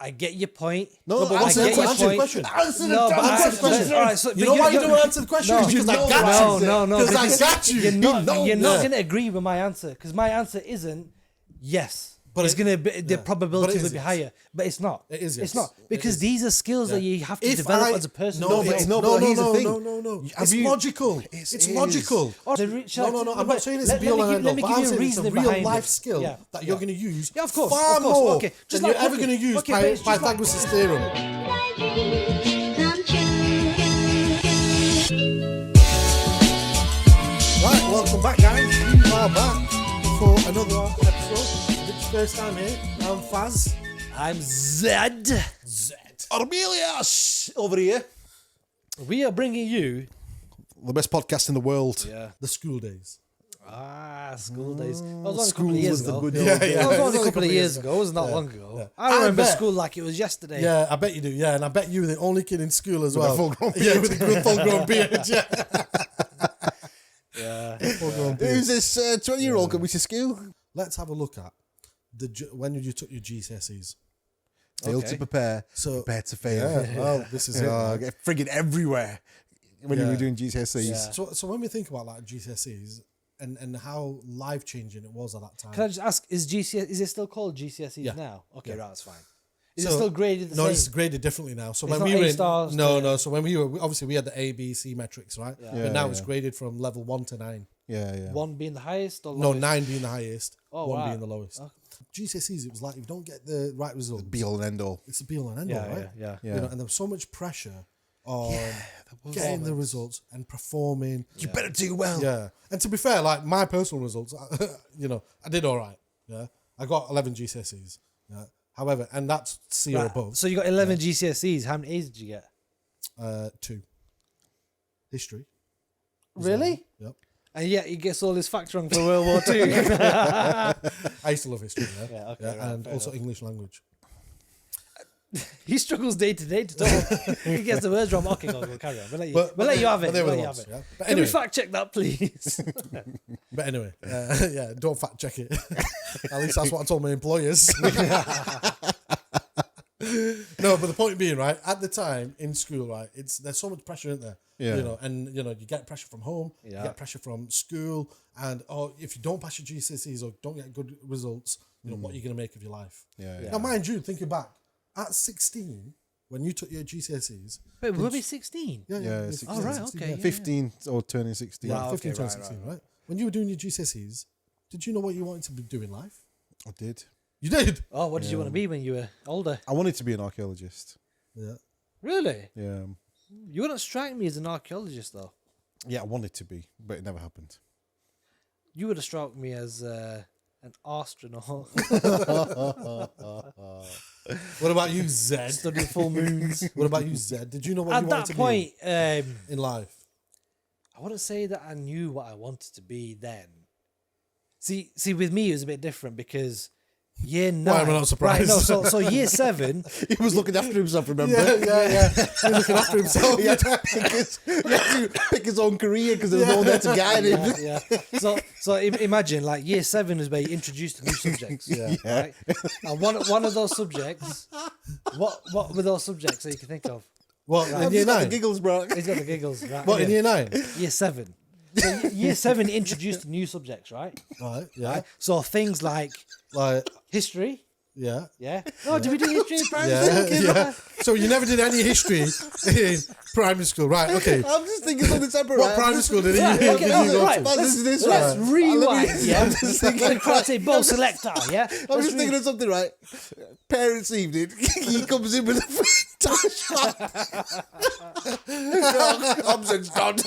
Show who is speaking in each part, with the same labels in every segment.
Speaker 1: I get your point.
Speaker 2: No, but
Speaker 1: I get your
Speaker 3: answer the
Speaker 1: point.
Speaker 3: question. Answer
Speaker 1: No, but
Speaker 3: the question.
Speaker 1: all right, so,
Speaker 3: You know why you don't answer the question?
Speaker 1: No,
Speaker 3: Because I got you.
Speaker 1: No,
Speaker 3: Because I got you.
Speaker 1: You're not
Speaker 3: Yeah.
Speaker 1: going to agree with my answer because my answer isn't yes.
Speaker 3: But
Speaker 1: It's going to be the probability
Speaker 3: But it
Speaker 1: will
Speaker 3: is
Speaker 1: be
Speaker 3: yes.
Speaker 1: higher, but it's not.
Speaker 3: It is yes.
Speaker 1: It's not because
Speaker 3: It is.
Speaker 1: these are skills that you have to
Speaker 3: If
Speaker 1: develop
Speaker 3: I-
Speaker 1: as a person.
Speaker 3: No,
Speaker 2: but
Speaker 3: but
Speaker 2: no, here's the thing.
Speaker 3: No.
Speaker 2: Have
Speaker 3: It's
Speaker 2: you-
Speaker 3: logical.
Speaker 2: It
Speaker 3: It's
Speaker 2: is.
Speaker 3: logical. No. I'm not saying it's a be all and end all, but I'm saying it's a real life skill that you're going to use
Speaker 1: Yeah, of course,
Speaker 3: far
Speaker 1: of course.
Speaker 3: more
Speaker 1: Okay, just
Speaker 3: than
Speaker 1: like
Speaker 3: you're ever
Speaker 1: cooking.
Speaker 3: going to use
Speaker 1: Okay, but it's just like-
Speaker 3: Pythagoras' theorem. Right, welcome back, guys. We are back for another episode. If it's your first time here, I'm Faz.
Speaker 1: I'm Zed.
Speaker 2: Armelius over here.
Speaker 1: We are bringing you
Speaker 2: The best podcast in the world.
Speaker 3: The school days.
Speaker 1: school days. That was only a couple of
Speaker 2: School
Speaker 1: years
Speaker 2: was the
Speaker 1: ago.
Speaker 2: good
Speaker 3: Yeah,
Speaker 2: old days.
Speaker 1: That was
Speaker 3: It
Speaker 1: only a couple of years ago. It wasn't that long ago.
Speaker 3: yeah.
Speaker 1: I remember
Speaker 3: I bet.
Speaker 1: school like it was yesterday.
Speaker 3: Yeah, I bet you do. Yeah, and I bet you were the only kid in school as well.
Speaker 2: a full-grown
Speaker 3: Yeah, with a good full-grown beard. Yeah.
Speaker 1: Yeah.
Speaker 3: Full-grown beard.
Speaker 2: Who's this 20-year-old coming to school?
Speaker 3: Let's have a look at when you took your GCSEs.
Speaker 2: Fail
Speaker 1: Okay.
Speaker 2: to prepare,
Speaker 3: So
Speaker 2: prepare to fail.
Speaker 3: yeah, well, this is it. man.
Speaker 2: Get frigging everywhere when you
Speaker 3: Yeah.
Speaker 2: were doing GCSEs.
Speaker 1: Yeah.
Speaker 3: So when we think about like GCSEs and how life changing it was at that time.
Speaker 1: Can I just ask, is it still called GCSEs
Speaker 3: Yeah.
Speaker 1: now? Okay,
Speaker 3: Yeah.
Speaker 1: right, that's fine. Is it
Speaker 3: So-
Speaker 1: still graded the
Speaker 3: No,
Speaker 1: same?
Speaker 3: it's graded differently now. So
Speaker 1: It's
Speaker 3: when
Speaker 1: not
Speaker 3: we were
Speaker 1: A
Speaker 3: in,
Speaker 1: stars
Speaker 3: no. So when we were obviously we had the A, B, C metrics, right?
Speaker 1: Yeah.
Speaker 3: But now
Speaker 2: Yeah,
Speaker 3: it's
Speaker 2: yeah.
Speaker 3: graded from level 1 to 9.
Speaker 2: Yeah.
Speaker 1: One being the highest or
Speaker 3: No,
Speaker 1: lowest?
Speaker 3: 9 being the highest,
Speaker 1: Oh,
Speaker 3: 1
Speaker 1: wow.
Speaker 3: being the lowest.
Speaker 1: Okay.
Speaker 3: GCSEs, it was like if you don't get the right results,
Speaker 2: Be all and end all.
Speaker 3: it's a be all and end all, right?
Speaker 1: Yeah.
Speaker 2: Yeah.
Speaker 3: You know, and there was so much pressure on getting the results and performing.
Speaker 2: You better do well.
Speaker 3: Yeah. And to be fair, like my personal results, I did all right. Yeah. I got 11 GCSEs. Yeah. However, and that's C or
Speaker 1: Right,
Speaker 3: above.
Speaker 1: so you got 11 GCSEs. How many A's did you get?
Speaker 3: 2. History.
Speaker 1: Really?
Speaker 3: Yep.
Speaker 1: And yet he gets all his facts wrong for World War II.
Speaker 3: I used to love history. Yeah.
Speaker 1: Yeah, okay, right,
Speaker 3: and
Speaker 1: fair
Speaker 3: also
Speaker 1: enough.
Speaker 3: English language.
Speaker 1: He struggles day to day to talk. He gets the words wrong. Okay, we'll carry on. We'll let you,
Speaker 3: But
Speaker 1: you have
Speaker 3: but
Speaker 1: it.
Speaker 3: they were
Speaker 1: We'll let
Speaker 3: the
Speaker 1: you have
Speaker 3: ones,
Speaker 1: it.
Speaker 3: yeah. But
Speaker 1: Can we
Speaker 3: anyway,
Speaker 1: fact check that, please?
Speaker 3: but anyway, yeah, don't fact check it. At least that's what I told my employers. No, but the point being, right, at the time in school, right, there's so much pressure, isn't there?
Speaker 2: Yeah.
Speaker 3: You get pressure from home, you
Speaker 1: Yeah.
Speaker 3: get pressure from school, and if you don't pass your GCSEs or don't get good results, what are you going to make of your life?
Speaker 2: Yeah.
Speaker 3: Now, mind you, thinking back, at 16, when you took your GCSEs,
Speaker 1: Wait, we'll be 16.
Speaker 3: yeah,
Speaker 2: Yeah,
Speaker 3: 16,
Speaker 1: Oh, right,
Speaker 3: 16,
Speaker 1: okay.
Speaker 3: yeah.
Speaker 2: 15 or turning 16.
Speaker 3: Yeah,
Speaker 1: Wow,
Speaker 3: 15,
Speaker 1: okay,
Speaker 3: 20,
Speaker 1: right,
Speaker 3: 16,
Speaker 1: right.
Speaker 3: right? When you were doing your GCSEs, did you know what you wanted to do in life?
Speaker 2: I did.
Speaker 3: You did?
Speaker 1: Oh, what did you want to be when you were older?
Speaker 2: I wanted to be an archaeologist.
Speaker 3: Yeah.
Speaker 1: Really?
Speaker 2: Yeah.
Speaker 1: You wouldn't strike me as an archaeologist, though.
Speaker 2: Yeah, I wanted to be, but it never happened.
Speaker 1: You would have struck me as an astronaut.
Speaker 3: What about you, Zed?
Speaker 1: Studying full moons.
Speaker 3: What about you, Zed? Did you know what
Speaker 1: At
Speaker 3: you wanted
Speaker 1: that
Speaker 3: to
Speaker 1: point,
Speaker 3: be in life?
Speaker 1: I wouldn't say that I knew what I wanted to be then. See, with me it was a bit different because year 9.
Speaker 3: Why am I not surprised?
Speaker 1: Right, no, so year 7.
Speaker 2: He was looking after himself, remember?
Speaker 3: Yeah. He's looking after himself.
Speaker 2: He had to pick his own career because there was no one there to guide him.
Speaker 1: Yeah. So imagine like year 7 is where you're introduced to new subjects.
Speaker 3: Yeah.
Speaker 1: Right? And one of those subjects, what were those subjects that you can think of?
Speaker 3: What, in
Speaker 2: I've
Speaker 3: year
Speaker 2: just got the
Speaker 3: 9?
Speaker 2: giggles, bro.
Speaker 1: He's got the giggles. Right?
Speaker 3: What, in year 9?
Speaker 1: Year 7. So year 7 introduced to new subjects, right?
Speaker 3: Right, yeah.
Speaker 1: Right? So things like
Speaker 3: Like,
Speaker 1: history.
Speaker 3: yeah.
Speaker 1: Yeah. Oh, did we do history in primary school?
Speaker 3: Yeah. So you never did any history in primary school, right? Okay.
Speaker 2: I'm just thinking something separate.
Speaker 3: What primary school did you,
Speaker 1: Right,
Speaker 3: did
Speaker 1: okay,
Speaker 3: you
Speaker 1: okay,
Speaker 3: go
Speaker 1: right.
Speaker 3: to?
Speaker 2: Man, listen to this,
Speaker 1: Let's
Speaker 2: right?
Speaker 1: rewind. Yeah.
Speaker 2: I'm just thinking,
Speaker 1: Like karate ball selector. Yeah.
Speaker 2: I'm just thinking of something, right? Parents' evening. He comes in with a free tie shop. Hobson's done.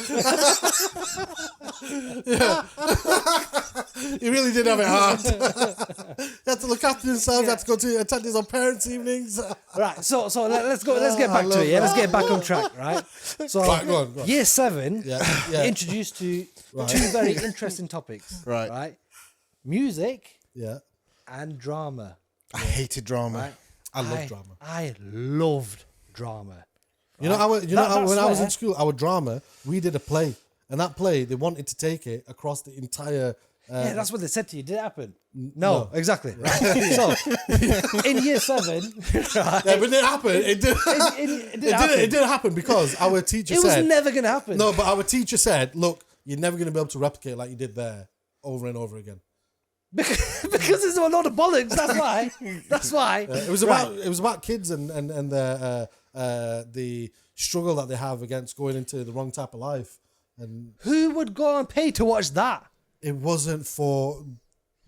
Speaker 3: He really did have it hard. He had to look after himself. He had to go to attend his own parents' evenings.
Speaker 1: Right. So let's go. Let's get back to it. Yeah. Let's get back on track. Right. So
Speaker 3: Right, go on.
Speaker 1: year 7,
Speaker 3: Yeah.
Speaker 1: introduced to two very interesting topics.
Speaker 2: Right.
Speaker 1: Right. Music
Speaker 3: Yeah.
Speaker 1: and drama.
Speaker 2: I hated drama.
Speaker 1: Right.
Speaker 3: I love drama.
Speaker 1: I loved drama.
Speaker 3: You know, when I was
Speaker 1: where-
Speaker 3: in school, our drama, we did a play. And that play, they wanted to take it across the entire
Speaker 1: Yeah, that's what they said to you. Did it happen? No, exactly. Right. So in year 7, right,
Speaker 3: Yeah, but it didn't happen. It did. It didn't happen because our teacher
Speaker 1: It was
Speaker 3: said
Speaker 1: never going to happen.
Speaker 3: no. But our teacher said, "Look, you're never going to be able to replicate like you did there over and over again."
Speaker 1: because there's a lot of bollocks. That's why. That's why.
Speaker 3: It was about kids and the struggle that they have against going into the wrong type of life, and
Speaker 1: Who would go and pay to watch that?
Speaker 3: it wasn't for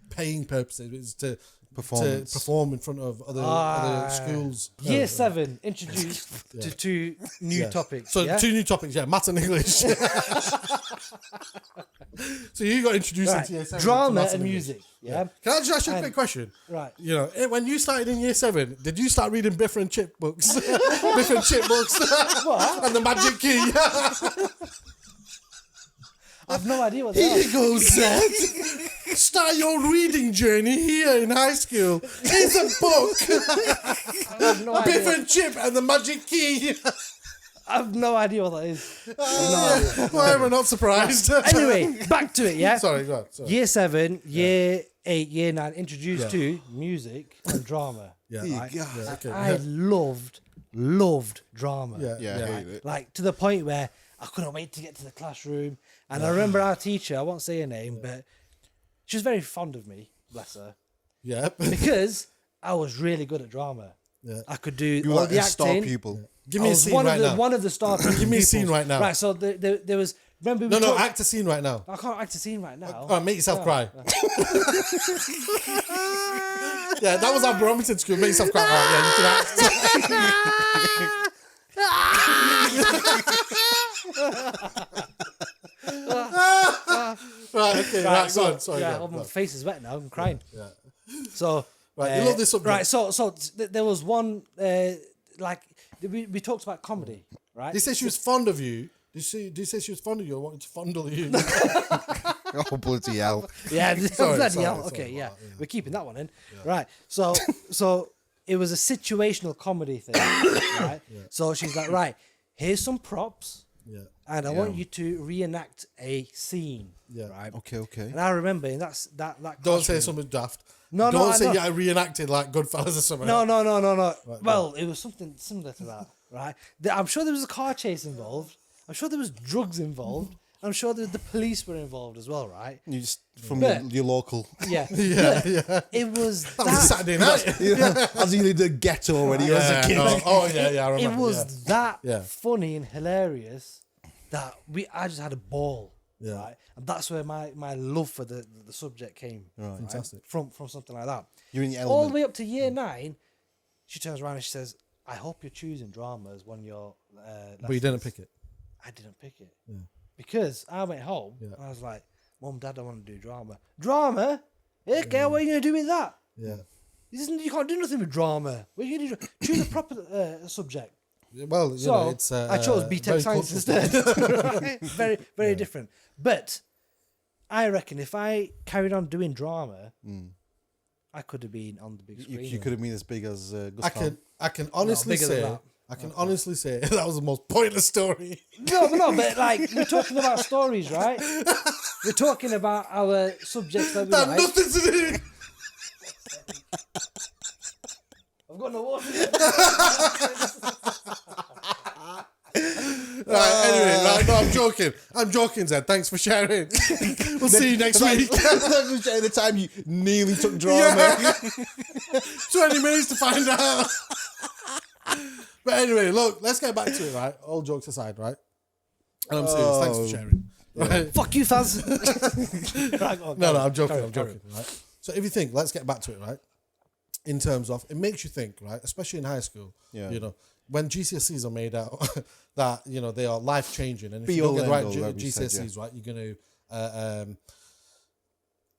Speaker 3: paying purposes. It was to perform in front of other schools.
Speaker 1: Year 7 introduced to 2 new topics.
Speaker 3: So
Speaker 1: yeah?
Speaker 3: 2 new topics, maths and English. So you got introduced
Speaker 1: Right.
Speaker 3: into year 7 to
Speaker 1: Drama
Speaker 3: maths
Speaker 1: and
Speaker 3: English.
Speaker 1: music. Yeah.
Speaker 3: Can I just ask you a quick question?
Speaker 1: Right.
Speaker 3: You know, when you started in year 7, did you start reading Biff and Chip books? Biff and Chip books.
Speaker 1: What?
Speaker 3: And the Magic Key.
Speaker 1: I've no idea what they are.
Speaker 3: Here goes Zed. Start your reading journey here in high school. Here's a book.
Speaker 1: I have no
Speaker 3: Biff
Speaker 1: idea.
Speaker 3: and Chip and the Magic Key.
Speaker 1: I have no idea what that is.
Speaker 3: Why am I not surprised?
Speaker 1: Anyway, back to it, yeah?
Speaker 3: Sorry, go on. Sorry.
Speaker 1: Year 7, year 8, year 9, introduced to music and drama.
Speaker 3: Yeah.
Speaker 1: Right?
Speaker 3: Yeah, okay.
Speaker 1: I loved drama.
Speaker 3: Yeah.
Speaker 2: Yeah, I hate it.
Speaker 1: Like to the point where I couldn't wait to get to the classroom. And I remember our teacher, I won't say her name, but she was very fond of me, bless her,
Speaker 3: Yeah.
Speaker 1: because I was really good at drama.
Speaker 3: Yeah.
Speaker 1: I could do
Speaker 2: You were
Speaker 1: all
Speaker 2: like
Speaker 1: the
Speaker 2: a star
Speaker 1: acting.
Speaker 2: pupil.
Speaker 3: Give
Speaker 1: I
Speaker 3: me a
Speaker 1: was
Speaker 3: scene
Speaker 1: one
Speaker 3: right
Speaker 1: of the
Speaker 3: now.
Speaker 1: one of the star.
Speaker 3: Give me a scene
Speaker 1: pupils.
Speaker 3: right now.
Speaker 1: Right, so there was. Remember, we
Speaker 3: No,
Speaker 1: talked-
Speaker 3: act a scene right now.
Speaker 1: I can't act a scene right now.
Speaker 3: All right, make yourself cry. Yeah, that was our barometer in school. Make yourself cry. All right, yeah, you can act. Right, okay, right, go on. Sorry,
Speaker 1: yeah,
Speaker 3: go on,
Speaker 1: my
Speaker 3: go on.
Speaker 1: face is wet now. I'm crying. Yeah. So
Speaker 3: Right, you love this subject.
Speaker 1: Right, so there was one like we talked about comedy, right?
Speaker 3: They said she was fond of you. Did you say she was fond of you or wanted to fondle you?
Speaker 2: Oh, bloody hell.
Speaker 1: Yeah,
Speaker 3: Sorry,
Speaker 1: bloody
Speaker 3: sorry,
Speaker 1: hell.
Speaker 3: sorry
Speaker 1: Okay, yeah.
Speaker 3: about that,
Speaker 1: We're keeping that one in. Right. So it was a situational comedy thing, right? So she's like, right, here's some props,
Speaker 3: Yeah.
Speaker 1: and I want you to reenact a scene,
Speaker 3: Yeah.
Speaker 1: right?
Speaker 2: Okay.
Speaker 1: And I remember in that
Speaker 3: Don't say
Speaker 1: classroom-
Speaker 3: something daft.
Speaker 1: No,
Speaker 3: Don't
Speaker 1: I
Speaker 3: say
Speaker 1: know.
Speaker 3: you reenacted like Goodfellas or something.
Speaker 1: No. Well, it was something similar to that, right? I'm sure there was a car chase involved. I'm sure there was drugs involved. I'm sure that the police were involved as well, right?
Speaker 2: You just from
Speaker 1: But-
Speaker 2: your local.
Speaker 1: Yeah.
Speaker 3: Yeah.
Speaker 1: It was
Speaker 3: That was Saturday night.
Speaker 2: As you did the ghetto when he was a kid.
Speaker 3: Oh, yeah, I
Speaker 1: It
Speaker 3: remember.
Speaker 1: was that
Speaker 3: Yeah.
Speaker 1: funny and hilarious that I just had a ball.
Speaker 3: Yeah.
Speaker 1: Right? And that's where my love for the subject came. Right?
Speaker 3: Fantastic.
Speaker 1: From something like that.
Speaker 2: You're in your
Speaker 1: All the
Speaker 2: element.
Speaker 1: way up to year 9, she turns around and she says, I hope you're choosing drama as one of your
Speaker 3: But you didn't pick it.
Speaker 1: I didn't pick it. Because I went home and I was like, Mum, Dad, I want to do drama. Drama? Okay, what are you going to do with that?
Speaker 3: Yeah.
Speaker 1: You can't do nothing with drama. What are you going to do? Choose a proper subject.
Speaker 3: Well, you
Speaker 1: So
Speaker 3: know, it's.
Speaker 1: I chose
Speaker 3: very
Speaker 1: BTEC Science
Speaker 3: cultural.
Speaker 1: instead. Right? Very, very different. But I reckon if I carried on doing drama, I could have been on the big screen.
Speaker 2: You could have been as big as Gustav.
Speaker 3: I can honestly
Speaker 1: bigger than
Speaker 3: say.
Speaker 1: that.
Speaker 3: I can honestly say that was the most pointless story.
Speaker 1: No, but like we're talking about stories, right? We're talking about our subjects that we
Speaker 3: That had
Speaker 1: like.
Speaker 3: nothing to do.
Speaker 1: I've got no water.
Speaker 3: Right, anyway, right, no, I'm joking, Zed. Thanks for sharing. We'll see you next week.
Speaker 2: At the time you nearly took drama.
Speaker 3: 20 minutes to find out. But anyway, look, let's get back to it, right? All jokes aside, right? And I'm serious. Thanks for sharing. Right?
Speaker 1: Fuck you, fans. Right, go on,
Speaker 3: No,
Speaker 1: carry
Speaker 3: I'm
Speaker 1: on,
Speaker 3: joking.
Speaker 1: carry on,
Speaker 3: I'm
Speaker 1: carry
Speaker 3: joking. Right? So if you think, let's get back to it, right? In terms of, it makes you think, right? Especially in high school,
Speaker 2: Yeah.
Speaker 3: you know, when GCSEs are made out that, you know, they are life changing, and if
Speaker 2: Be
Speaker 3: you don't
Speaker 2: all
Speaker 3: get the right
Speaker 2: end all, like we said,
Speaker 3: GCSEs, right, you're going to,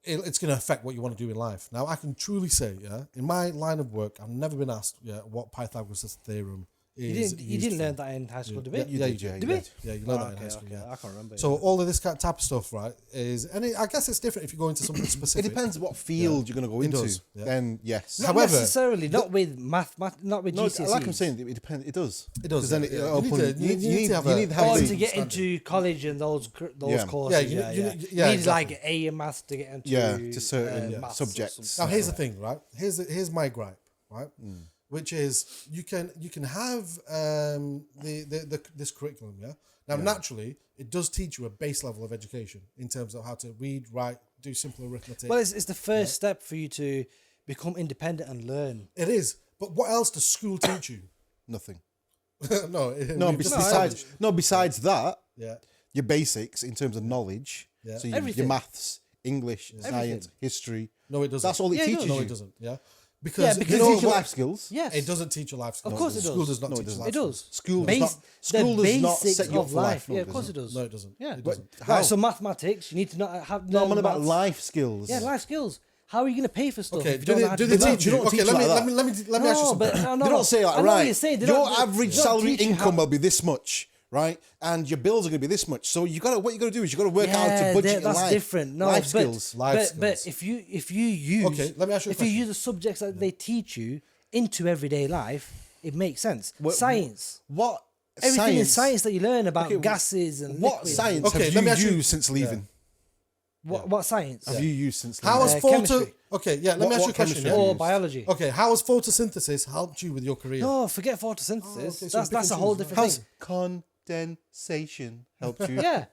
Speaker 3: it's going to affect what you want to do in life. Now, I can truly say, yeah, in my line of work, I've never been asked, yeah, what Pythagoras' theorem
Speaker 1: You
Speaker 3: is
Speaker 1: didn't. You
Speaker 3: used
Speaker 1: didn't
Speaker 3: for.
Speaker 1: learn that in high school, did we?
Speaker 2: You
Speaker 3: Yeah,
Speaker 2: did,
Speaker 3: you
Speaker 2: yeah,
Speaker 3: did.
Speaker 1: Did we?
Speaker 3: Yeah, you learn
Speaker 1: Oh,
Speaker 3: that in high
Speaker 1: okay,
Speaker 3: school.
Speaker 1: okay.
Speaker 3: Yeah.
Speaker 1: I can't remember.
Speaker 3: So all of this type of stuff, right, is, and I guess it's different if you go into something
Speaker 2: It
Speaker 3: specific.
Speaker 2: depends what field you're going to go into.
Speaker 3: does, yeah.
Speaker 2: Then yes.
Speaker 1: not
Speaker 3: However,
Speaker 1: necessarily. Not with math. Not with
Speaker 2: No,
Speaker 1: GCSEs.
Speaker 2: like I'm saying, it depends. It does.
Speaker 3: It does,
Speaker 2: Because then
Speaker 3: yeah,
Speaker 2: it
Speaker 3: yeah.
Speaker 2: open.
Speaker 3: You need to have
Speaker 2: you
Speaker 3: a-
Speaker 2: need to have
Speaker 1: Or
Speaker 2: the-
Speaker 1: to get
Speaker 3: standard.
Speaker 1: into college and those
Speaker 2: Yeah.
Speaker 1: courses.
Speaker 3: Yeah,
Speaker 1: Yeah,
Speaker 3: you
Speaker 1: you need
Speaker 3: exactly.
Speaker 1: like A in maths to get into
Speaker 2: to certain
Speaker 1: maths or
Speaker 2: subjects.
Speaker 1: something.
Speaker 3: Now here's the thing, right? Here's my gripe, right? Which is you can have this curriculum, yeah. Now naturally, it does teach you a base level of education in terms of how to read, write, do simple arithmetic.
Speaker 1: Well, it's the first step for you to become independent and learn.
Speaker 3: It is, but what else does school teach you?
Speaker 2: Nothing.
Speaker 3: No,
Speaker 2: No,
Speaker 3: we've just
Speaker 2: besides
Speaker 3: established-
Speaker 2: besides that,
Speaker 3: yeah.
Speaker 2: your basics in terms of knowledge.
Speaker 3: Yeah.
Speaker 2: So your
Speaker 1: Everything.
Speaker 2: maths, English, science,
Speaker 1: Everything.
Speaker 2: history.
Speaker 3: No, it doesn't.
Speaker 2: That's all it
Speaker 1: Yeah, it
Speaker 2: teaches
Speaker 1: does.
Speaker 3: No,
Speaker 2: you.
Speaker 3: it doesn't. Yeah,
Speaker 1: Yeah,
Speaker 3: because
Speaker 1: because
Speaker 2: It
Speaker 3: you know
Speaker 2: teaches you
Speaker 3: what?
Speaker 2: life skills.
Speaker 1: Yes,
Speaker 3: It doesn't teach you life skills.
Speaker 1: Of course it
Speaker 3: School
Speaker 1: does.
Speaker 3: does not
Speaker 2: No, it
Speaker 3: teach you
Speaker 2: doesn't.
Speaker 3: life
Speaker 1: It does.
Speaker 2: School does
Speaker 1: Base-
Speaker 2: not. School
Speaker 1: the
Speaker 2: does not
Speaker 1: basics
Speaker 2: set you up
Speaker 1: of
Speaker 2: for life.
Speaker 1: life.
Speaker 2: No,
Speaker 1: Yeah, of course it
Speaker 2: doesn't.
Speaker 1: does.
Speaker 3: No, it doesn't.
Speaker 1: Yeah,
Speaker 3: It
Speaker 2: But
Speaker 3: doesn't.
Speaker 2: how?
Speaker 1: Right, so mathematics, you need to not have.
Speaker 2: No, I'm
Speaker 1: learn
Speaker 2: on about
Speaker 1: maths.
Speaker 2: life skills.
Speaker 1: Yeah, life skills. How are you going to pay for stuff?
Speaker 3: Okay,
Speaker 1: if you
Speaker 3: do
Speaker 1: don't know
Speaker 3: they
Speaker 1: how
Speaker 3: do
Speaker 1: to
Speaker 3: they
Speaker 1: do that?
Speaker 3: teach you?
Speaker 2: They don't
Speaker 3: Okay,
Speaker 2: teach
Speaker 3: let
Speaker 2: you
Speaker 3: me
Speaker 2: like
Speaker 3: let me let me let me ask you
Speaker 1: No,
Speaker 3: something.
Speaker 1: but no,
Speaker 2: They don't say
Speaker 1: I
Speaker 2: like,
Speaker 1: know what
Speaker 2: right,
Speaker 1: you're saying. They
Speaker 2: your
Speaker 1: don't-
Speaker 2: average
Speaker 1: they don't
Speaker 2: salary
Speaker 1: teach you
Speaker 2: income
Speaker 1: how-
Speaker 2: will be this much, right? And your bills are going to be this much. So what you got to do is you got to work out how
Speaker 1: Yeah,
Speaker 2: to budget your
Speaker 1: that's
Speaker 2: life.
Speaker 1: different. No,
Speaker 2: life
Speaker 1: but,
Speaker 2: skills.
Speaker 3: Life
Speaker 1: but
Speaker 3: skills.
Speaker 1: if you use
Speaker 3: Okay, let me ask you a
Speaker 1: if you
Speaker 3: question.
Speaker 1: use the subjects that they teach you into everyday life, it makes sense. Science.
Speaker 2: What
Speaker 1: Everything in science that you learn about
Speaker 2: Okay,
Speaker 1: gases and
Speaker 2: What
Speaker 1: liquids.
Speaker 2: science
Speaker 3: Okay,
Speaker 2: have
Speaker 3: let me
Speaker 2: you
Speaker 3: ask you-
Speaker 2: used since leaving?
Speaker 1: What science?
Speaker 2: Have you used since
Speaker 3: How
Speaker 2: leaving?
Speaker 3: has photo?
Speaker 1: chemistry.
Speaker 3: Okay, yeah. Let me ask you a
Speaker 2: what
Speaker 3: question.
Speaker 2: chemistry
Speaker 3: Yeah?
Speaker 2: have you
Speaker 1: Or
Speaker 2: used?
Speaker 1: biology?
Speaker 3: Okay, how has photosynthesis helped you with your career?
Speaker 1: No, forget photosynthesis.
Speaker 3: okay, so
Speaker 1: that's
Speaker 3: pick and
Speaker 1: a whole
Speaker 3: choose,
Speaker 1: different
Speaker 2: Has
Speaker 1: thing.
Speaker 2: condensation helped you?
Speaker 1: Yeah.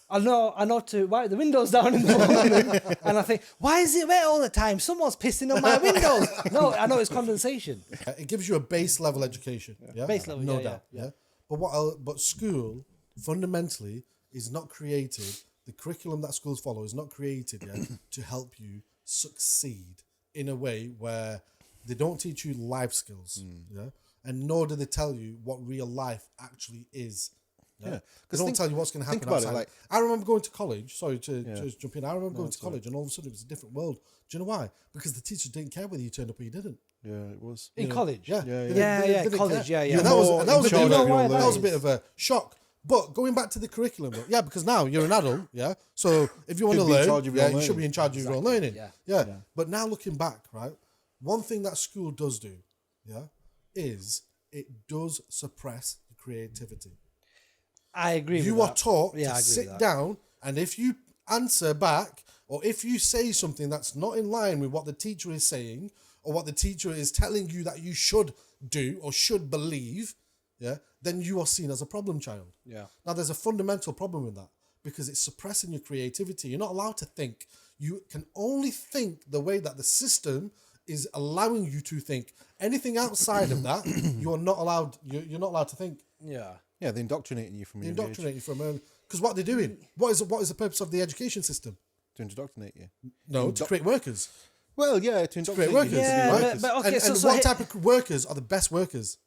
Speaker 1: I know to wipe the windows down in the morning, and I think, why is it wet all the time? Someone's pissing on my windows. No, I know it's condensation.
Speaker 3: It gives you a base level education. Yeah,
Speaker 1: Base level,
Speaker 3: no
Speaker 1: yeah,
Speaker 3: doubt.
Speaker 1: yeah.
Speaker 3: Yeah, but school fundamentally is not created. The curriculum that schools follow is not created yet to help you succeed in a way where they don't teach you life skills. Yeah, and nor do they tell you what real life actually is. Yeah, they don't tell you what's going to happen
Speaker 2: think about it,
Speaker 3: outside.
Speaker 2: like-
Speaker 3: I remember going to college. Sorry to jump in. I remember going to college, and all of a sudden it was a different world. Do you know why? Because the teachers didn't care whether you turned up or you didn't.
Speaker 2: Yeah, it was.
Speaker 1: In college?
Speaker 3: Yeah,
Speaker 1: Yeah, college, yeah.
Speaker 3: And that was,
Speaker 2: You're
Speaker 3: and that was, a,
Speaker 2: more
Speaker 3: bit
Speaker 2: in
Speaker 3: of,
Speaker 2: charge of your
Speaker 3: that was a
Speaker 2: learning.
Speaker 3: bit of a shock. But going back to the curriculum, yeah, because now you're an adult, yeah. So if you want to
Speaker 2: Should be in
Speaker 3: learn,
Speaker 2: charge of your
Speaker 3: yeah, you should
Speaker 2: learning.
Speaker 3: be in charge of your own learning.
Speaker 1: Yeah.
Speaker 3: But now looking back, right, one thing that school does do, yeah, is it does suppress the creativity.
Speaker 1: I agree with
Speaker 3: You
Speaker 1: that.
Speaker 3: are taught
Speaker 1: Yeah, I
Speaker 3: to
Speaker 1: agree
Speaker 3: sit
Speaker 1: with that.
Speaker 3: down, and if you answer back, or if you say something that's not in line with what the teacher is saying, or what the teacher is telling you that you should do or should believe, yeah, then you are seen as a problem child.
Speaker 1: Yeah.
Speaker 3: Now, there's a fundamental problem with that because it's suppressing your creativity. You're not allowed to think. You can only think the way that the system is allowing you to think. Anything outside of that, you are not allowed. You're not allowed to think.
Speaker 1: Yeah.
Speaker 2: Yeah, they're indoctrinating you from
Speaker 3: They
Speaker 2: a young age.
Speaker 3: indoctrinate you from early. Because what they're doing, what is the purpose of the education system?
Speaker 2: To indoctrinate you.
Speaker 3: No, to create workers.
Speaker 2: Well, yeah, to indoctrinate
Speaker 3: workers.
Speaker 2: you. to be
Speaker 1: Yeah,
Speaker 2: workers.
Speaker 1: but okay,
Speaker 3: and
Speaker 1: so
Speaker 3: what
Speaker 1: he-
Speaker 3: type of workers are the best workers?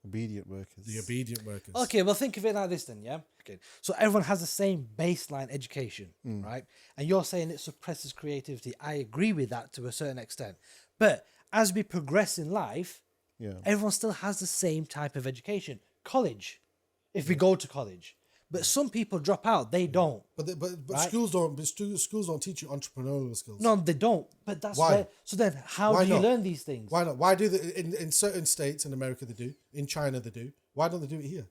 Speaker 2: Obedient workers.
Speaker 3: The obedient workers.
Speaker 1: Okay, well, think of it like this then, yeah? Okay. So everyone has the same baseline education,
Speaker 3: Mm.
Speaker 1: right? And you're saying it suppresses creativity. I agree with that to a certain extent. But as we progress in life,
Speaker 2: Yeah.
Speaker 1: everyone still has the same type of education. College, if we go to college. But some people drop out, they don't.
Speaker 3: But
Speaker 1: Right.
Speaker 3: schools don't. But schools don't teach you entrepreneurial skills.
Speaker 1: No, they don't. But that's
Speaker 3: Why?
Speaker 1: where. So then, how
Speaker 3: Why
Speaker 1: do you
Speaker 3: not?
Speaker 1: learn these things?
Speaker 3: Why not? Why do they in certain states in America they do? In China they do. Why don't they do it here?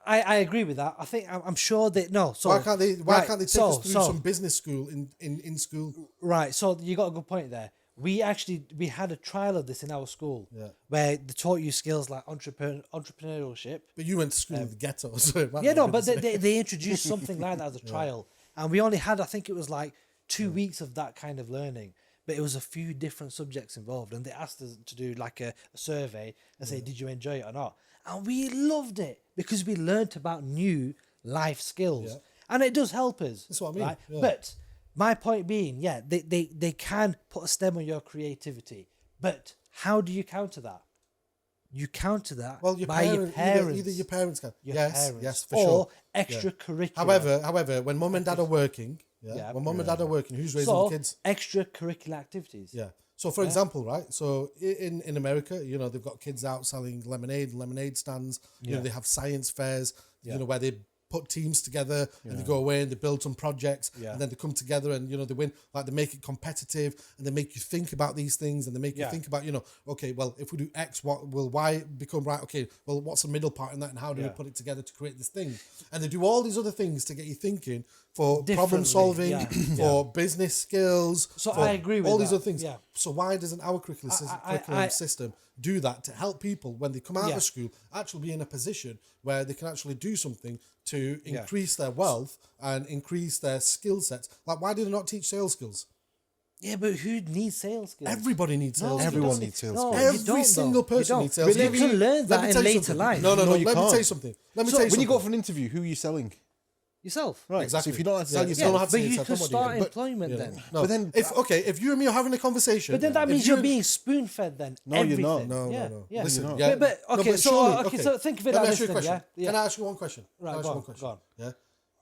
Speaker 1: I agree with that. I think I'm sure they no. So
Speaker 3: Why can't they? Why
Speaker 1: right,
Speaker 3: can't they take
Speaker 1: so-
Speaker 3: us through
Speaker 1: so-
Speaker 3: some business school in school?
Speaker 1: Right. So you got a good point there. We had a trial of this in our school,
Speaker 3: Yeah.
Speaker 1: where they taught you skills like entrepreneurship.
Speaker 3: But you went to school in the ghetto, so it might
Speaker 1: Yeah,
Speaker 3: not
Speaker 1: no,
Speaker 3: be
Speaker 1: but
Speaker 3: the same.
Speaker 1: they introduced something like that as a trial, and we only had, I think it was like 2 weeks of that kind of learning, but it was a few different subjects involved, and they asked us to do like a survey and say, did you enjoy it or not? And we loved it because we learnt about new life skills,
Speaker 3: Yeah.
Speaker 1: and it does help us.
Speaker 3: That's what I mean,
Speaker 1: Right?
Speaker 3: yeah.
Speaker 1: But my point being, yeah, they can put a stem on your creativity, but how do you counter that? You counter that
Speaker 3: Well, your
Speaker 1: by
Speaker 3: parents,
Speaker 1: your parents.
Speaker 3: Either your parents can.
Speaker 1: Your
Speaker 3: yes,
Speaker 1: parents,
Speaker 3: yes, for
Speaker 1: or
Speaker 3: sure.
Speaker 1: extracurricular.
Speaker 3: However, when mum and dad are working,
Speaker 1: Yeah.
Speaker 3: when mum and dad are working, who's raising the
Speaker 1: So
Speaker 3: kids?
Speaker 1: extracurricular activities.
Speaker 3: Yeah. So, for example, right? So, in America, you know, they've got kids out selling lemonade stands. You know, they have science fairs. You know, where they put teams together and they go away and they build some projects and then they come together and, you know, they win. Like, they make it competitive and they make you think about these things and they make you think about, you know, okay, well, if we do X, what will Y become right? Okay, well, what's the middle part in that and how do we put it together to create this thing? And they do all these other things to get you thinking for problem solving, for business skills.
Speaker 1: So
Speaker 3: for
Speaker 1: I agree with
Speaker 3: all these
Speaker 1: that.
Speaker 3: other things.
Speaker 1: Yeah.
Speaker 3: So why doesn't our curriculum system do that to help people when they come out of school actually be in a position where they can actually do something to increase their wealth and increase their skill sets? Like, why did they not teach sales skills?
Speaker 1: Yeah, but who needs sales skills?
Speaker 3: Everybody needs sales skills.
Speaker 2: Everyone needs sales skills.
Speaker 3: Every single person needs sales
Speaker 1: You
Speaker 3: skills.
Speaker 1: can learn
Speaker 3: Let
Speaker 1: that
Speaker 3: me
Speaker 1: in
Speaker 3: tell you
Speaker 1: later
Speaker 3: something.
Speaker 1: life.
Speaker 3: No,
Speaker 2: No, you
Speaker 3: let me
Speaker 2: can't.
Speaker 3: tell you something. Let me tell you
Speaker 2: When you go
Speaker 3: something.
Speaker 2: for an interview, who are you selling?
Speaker 1: Yourself.
Speaker 2: Right.
Speaker 3: Exactly.
Speaker 2: So if you don't have to sell
Speaker 3: Yeah,
Speaker 2: yourself,
Speaker 3: don't have to
Speaker 1: But
Speaker 3: say
Speaker 1: you
Speaker 3: yourself,
Speaker 1: could
Speaker 3: then what do you
Speaker 1: start
Speaker 3: do?
Speaker 1: employment then.
Speaker 3: No,
Speaker 2: But then-
Speaker 3: if you and me are having a conversation,
Speaker 1: But then that
Speaker 3: if
Speaker 1: means
Speaker 3: you-
Speaker 1: you're being spoon fed then.
Speaker 2: No, you're not.
Speaker 1: Everything.
Speaker 3: No,
Speaker 1: yeah.
Speaker 3: no, no.
Speaker 1: Yeah.
Speaker 3: Listen,
Speaker 2: No,
Speaker 3: yeah.
Speaker 1: But okay, so
Speaker 3: surely-
Speaker 1: okay, so think of it
Speaker 3: Let me
Speaker 1: like
Speaker 3: ask you
Speaker 1: this
Speaker 3: a
Speaker 1: then,
Speaker 3: question.
Speaker 1: yeah?
Speaker 3: Can I ask you one question?
Speaker 1: Right,
Speaker 3: Can I ask
Speaker 1: go
Speaker 3: you
Speaker 1: on,
Speaker 3: one question?
Speaker 1: go on.
Speaker 3: Yeah.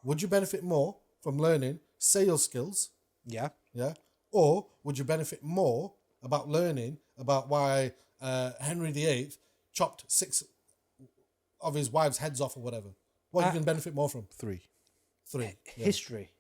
Speaker 3: Would you benefit more from learning sales skills?
Speaker 1: Yeah.
Speaker 3: Yeah. Or would you benefit more about learning about why Henry VIII chopped 6 of his wives' heads off or whatever? What you can benefit more from?
Speaker 2: 3.
Speaker 3: 3. Yeah.
Speaker 1: History.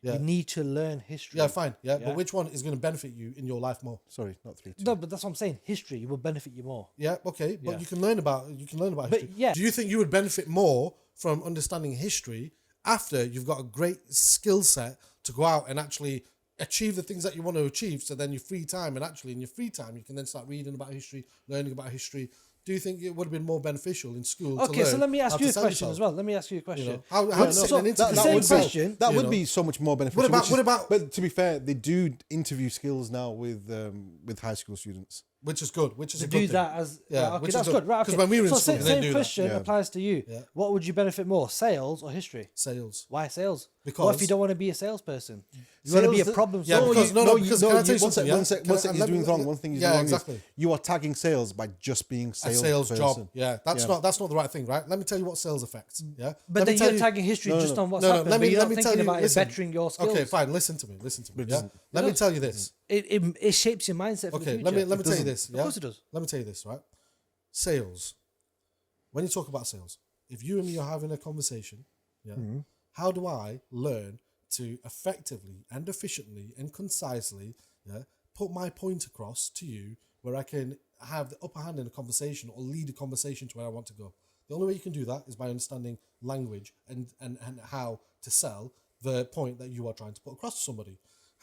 Speaker 3: Yeah.
Speaker 1: You need to learn history.
Speaker 3: Yeah, fine. Yeah.
Speaker 1: Yeah.
Speaker 3: But which one is going to benefit you in your life more?
Speaker 2: Sorry, not 3. 2.
Speaker 1: No, but that's what I'm saying. History will benefit you more.
Speaker 3: Yeah, okay, but
Speaker 1: Yeah.
Speaker 3: you can learn about
Speaker 1: But
Speaker 3: history.
Speaker 1: yeah.
Speaker 3: Do you think you would benefit more from understanding history after you've got a great skill set to go out and actually achieve the things that you want to achieve? So then your free time, and actually in your free time, you can then start reading about history, learning about history. Do you think it would have been more beneficial in school?
Speaker 1: Okay,
Speaker 3: to learn
Speaker 1: so let me
Speaker 3: how
Speaker 1: ask
Speaker 3: to
Speaker 1: you a
Speaker 3: sell
Speaker 1: question
Speaker 3: yourself?
Speaker 1: as well. Let me ask you a question.
Speaker 3: You know, how
Speaker 2: Yeah,
Speaker 3: to sit
Speaker 1: so
Speaker 3: in an
Speaker 1: that-
Speaker 3: interview?
Speaker 1: that same
Speaker 2: would be,
Speaker 1: question,
Speaker 2: that
Speaker 3: you
Speaker 2: would
Speaker 3: know.
Speaker 2: be so much more beneficial.
Speaker 3: about-
Speaker 2: which
Speaker 3: what
Speaker 2: is-
Speaker 3: about-
Speaker 2: But to be fair, they do interview skills now with high school students.
Speaker 3: Which is good. Which is
Speaker 1: To
Speaker 3: a good
Speaker 1: do
Speaker 3: thing.
Speaker 1: that as
Speaker 3: Yeah,
Speaker 1: okay,
Speaker 3: which
Speaker 1: that's
Speaker 3: is
Speaker 1: good. Right,
Speaker 3: 'cause
Speaker 1: okay.
Speaker 3: when we were in
Speaker 1: so
Speaker 3: school,
Speaker 1: same,
Speaker 3: they didn't
Speaker 1: same
Speaker 3: do that.
Speaker 1: question
Speaker 2: Yeah.
Speaker 1: applies to you.
Speaker 3: Yeah.
Speaker 1: What would you benefit more, sales or history?
Speaker 3: Sales.
Speaker 1: Why sales? What
Speaker 3: Because-
Speaker 1: if you don't want to be a salesperson? You want to be a
Speaker 2: Sales-
Speaker 1: problem
Speaker 3: Yeah,
Speaker 1: solver.
Speaker 3: because- because can I tell you
Speaker 2: one
Speaker 3: something, yeah?
Speaker 2: sec,
Speaker 3: Can
Speaker 2: one
Speaker 3: I-
Speaker 2: sec, he's
Speaker 3: let me-
Speaker 2: doing wrong. One thing he's
Speaker 3: yeah,
Speaker 2: doing wrong
Speaker 3: exactly.
Speaker 2: is you are tagging sales by just being
Speaker 3: A
Speaker 2: sales
Speaker 3: sales
Speaker 2: person.
Speaker 3: job. Yeah, that's not the right thing, right? Let me tell you what sales affects. Yeah,
Speaker 1: But
Speaker 3: Let me
Speaker 1: then
Speaker 3: tell
Speaker 1: you're
Speaker 3: you-
Speaker 1: tagging history just on what's
Speaker 3: no,
Speaker 1: happened.
Speaker 3: let me
Speaker 1: but you're
Speaker 3: let
Speaker 1: not
Speaker 3: me
Speaker 1: thinking
Speaker 3: tell you.
Speaker 1: about
Speaker 3: Listen,
Speaker 1: it bettering your skills.
Speaker 3: Okay, fine. Listen to me. Listen to me.
Speaker 2: It
Speaker 3: Yeah?
Speaker 2: doesn't.
Speaker 3: Let me tell you this.
Speaker 1: It shapes your mindset for the
Speaker 3: Okay,
Speaker 1: future.
Speaker 3: let me tell you
Speaker 2: doesn't.
Speaker 3: this. Yeah?
Speaker 1: Of course it does.
Speaker 3: Let me tell you this. Right, sales. When you talk about sales, if you and me are having a conversation, yeah, how do I learn to effectively and efficiently and concisely, yeah, put my point across to you where I can have the upper hand in a conversation or lead a conversation to where I want to go? The only way you can do that is by understanding language and how to sell the point that you are trying to put across to somebody.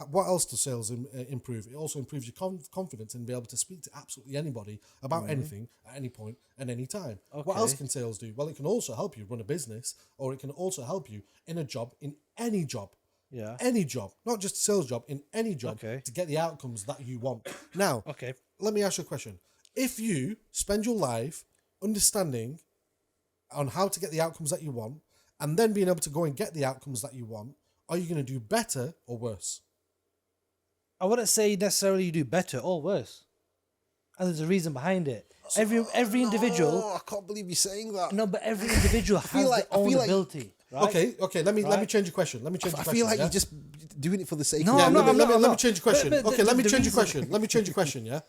Speaker 3: What else does sales improve? It also improves your confidence and be able to speak to absolutely anybody about anything at any point and any time. What else can sales do? Well, it can also help you run a business, or it can also help you in a job, in any job.
Speaker 1: Yeah.
Speaker 3: Any job, not just a sales job, in any job,
Speaker 1: Okay.
Speaker 3: to get the outcomes that you want. Now,
Speaker 1: Okay.
Speaker 3: let me ask you a question. If you spend your life understanding on how to get the outcomes that you want, and then being able to go and get the outcomes that you want, are you going to do better or worse?
Speaker 1: I wouldn't say necessarily you do better or worse. And there's a reason behind it. Every individual,
Speaker 2: Oh, I can't believe you're saying that.
Speaker 1: no, but every individual has
Speaker 2: like-
Speaker 1: their
Speaker 2: I
Speaker 1: own
Speaker 2: feel like-
Speaker 1: ability. Right?
Speaker 3: Okay. Let me
Speaker 1: Right.
Speaker 3: change your question. Let me change your
Speaker 2: I
Speaker 3: question.
Speaker 2: feel like
Speaker 3: yeah?
Speaker 2: you're just doing it for the sake
Speaker 1: No,
Speaker 2: of
Speaker 3: Yeah,
Speaker 1: I'm
Speaker 3: let
Speaker 1: not,
Speaker 3: me, let me,
Speaker 1: I'm
Speaker 3: let me
Speaker 1: not.
Speaker 3: change your question.
Speaker 1: But
Speaker 3: Okay, let me
Speaker 1: the
Speaker 3: change your
Speaker 1: reason-
Speaker 3: question. Let me change your question, yeah?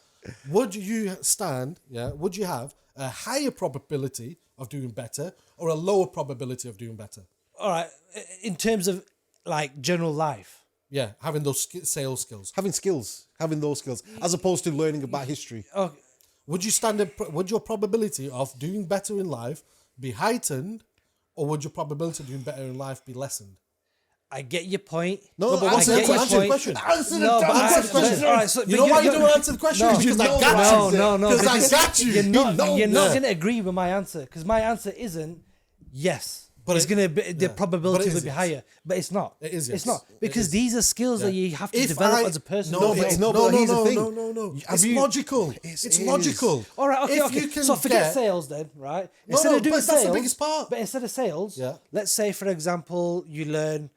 Speaker 3: Would you stand, yeah, would you have a higher probability of doing better or a lower probability of doing better?
Speaker 1: All right. In terms of like general life.
Speaker 3: Yeah, having those sales skills.
Speaker 2: having those skills, as opposed to learning about history.
Speaker 1: Oh,
Speaker 3: Would your probability of doing better in life be heightened, or would your probability of doing better in life be lessened?
Speaker 1: I get your point.
Speaker 2: No, but
Speaker 1: I
Speaker 2: answer
Speaker 1: get
Speaker 2: the
Speaker 1: your
Speaker 2: question.
Speaker 1: point.
Speaker 2: Answer the
Speaker 1: No, but
Speaker 2: damn
Speaker 1: I-
Speaker 2: question.
Speaker 1: all right, so-
Speaker 3: You
Speaker 1: but
Speaker 3: know why you
Speaker 1: you're-
Speaker 3: don't answer the question?
Speaker 1: No,
Speaker 3: Because I
Speaker 2: know
Speaker 3: got
Speaker 2: why.
Speaker 3: you.
Speaker 1: No,
Speaker 3: Because I
Speaker 1: because
Speaker 3: got you.
Speaker 1: You're not
Speaker 2: Yeah.
Speaker 1: going to agree with my answer because my answer isn't yes.
Speaker 3: But
Speaker 1: But it's
Speaker 3: it-
Speaker 1: going to be the
Speaker 3: But
Speaker 1: probability
Speaker 3: it
Speaker 1: will
Speaker 3: is
Speaker 1: be
Speaker 3: yes.
Speaker 1: higher, but it's not.
Speaker 3: It is
Speaker 1: It's
Speaker 3: yes.
Speaker 1: not
Speaker 3: It
Speaker 1: because
Speaker 3: is.
Speaker 1: these are skills that you have to
Speaker 3: If
Speaker 1: develop
Speaker 3: I-
Speaker 1: as a person.
Speaker 3: No,
Speaker 2: No,
Speaker 3: but
Speaker 2: but-
Speaker 3: no,
Speaker 2: but
Speaker 3: no,
Speaker 2: here's the
Speaker 3: no,
Speaker 2: thing.
Speaker 3: no.
Speaker 2: Have
Speaker 3: It's
Speaker 2: you-
Speaker 3: logical.
Speaker 2: It
Speaker 3: It's
Speaker 2: is.
Speaker 3: logical.
Speaker 1: All right, okay,
Speaker 3: If
Speaker 1: okay.
Speaker 3: you can
Speaker 1: So forget
Speaker 3: get-
Speaker 1: sales then, right?
Speaker 3: No, no, but that's the biggest part.
Speaker 1: But instead of sales,
Speaker 3: Yeah.
Speaker 1: let's say for example you learn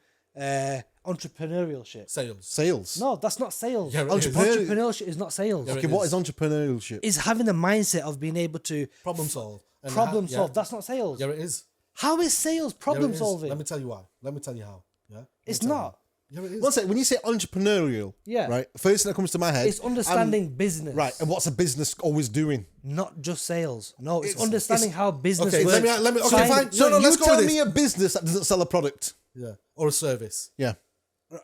Speaker 1: entrepreneurial shit.
Speaker 2: Sales.
Speaker 1: No, that's not sales.
Speaker 3: Yeah, it is.
Speaker 1: Entrepreneurship is not sales.
Speaker 3: Yeah,
Speaker 2: Okay, what is entrepreneurship?
Speaker 1: It's having the mindset of being able to
Speaker 3: Problem solve. And
Speaker 1: problem
Speaker 3: yeah.
Speaker 1: solve. That's not sales.
Speaker 3: Yeah, it is.
Speaker 1: How is sales
Speaker 3: Yeah,
Speaker 1: problem
Speaker 3: it is.
Speaker 1: solving?
Speaker 3: Let me tell you why. Let me tell you how. Yeah. Let me
Speaker 1: It's
Speaker 3: tell you
Speaker 1: not.
Speaker 3: how. Yeah, it is.
Speaker 2: One second, when you say entrepreneurial,
Speaker 1: Yeah.
Speaker 2: right, first thing that comes to my head,
Speaker 1: It's understanding business.
Speaker 2: right, and what's a business always doing?
Speaker 1: Not just sales. No, it's
Speaker 2: It's-
Speaker 1: understanding how business
Speaker 3: Okay,
Speaker 1: works.
Speaker 3: let me. Okay,
Speaker 1: Trying-
Speaker 3: fine.
Speaker 2: So
Speaker 3: No, let's
Speaker 2: you
Speaker 3: go
Speaker 2: tell
Speaker 3: with
Speaker 2: me
Speaker 3: this.
Speaker 2: a business that doesn't sell a product.
Speaker 3: Yeah, or a service.
Speaker 2: Yeah.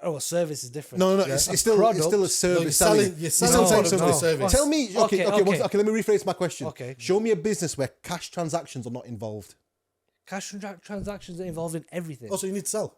Speaker 1: Oh, a service is different.
Speaker 2: No,
Speaker 1: Yeah.
Speaker 2: it's still a service.
Speaker 3: No, you're
Speaker 2: selling.
Speaker 3: selling
Speaker 2: You're still
Speaker 3: a
Speaker 2: selling
Speaker 3: product or
Speaker 2: something.
Speaker 3: service.
Speaker 2: Tell me, okay,
Speaker 1: Okay.
Speaker 2: let me rephrase my question.
Speaker 1: Okay.
Speaker 2: Show me a business where cash transactions are not involved.
Speaker 1: Cash transactions are involved in everything.
Speaker 3: Oh, so you need to sell.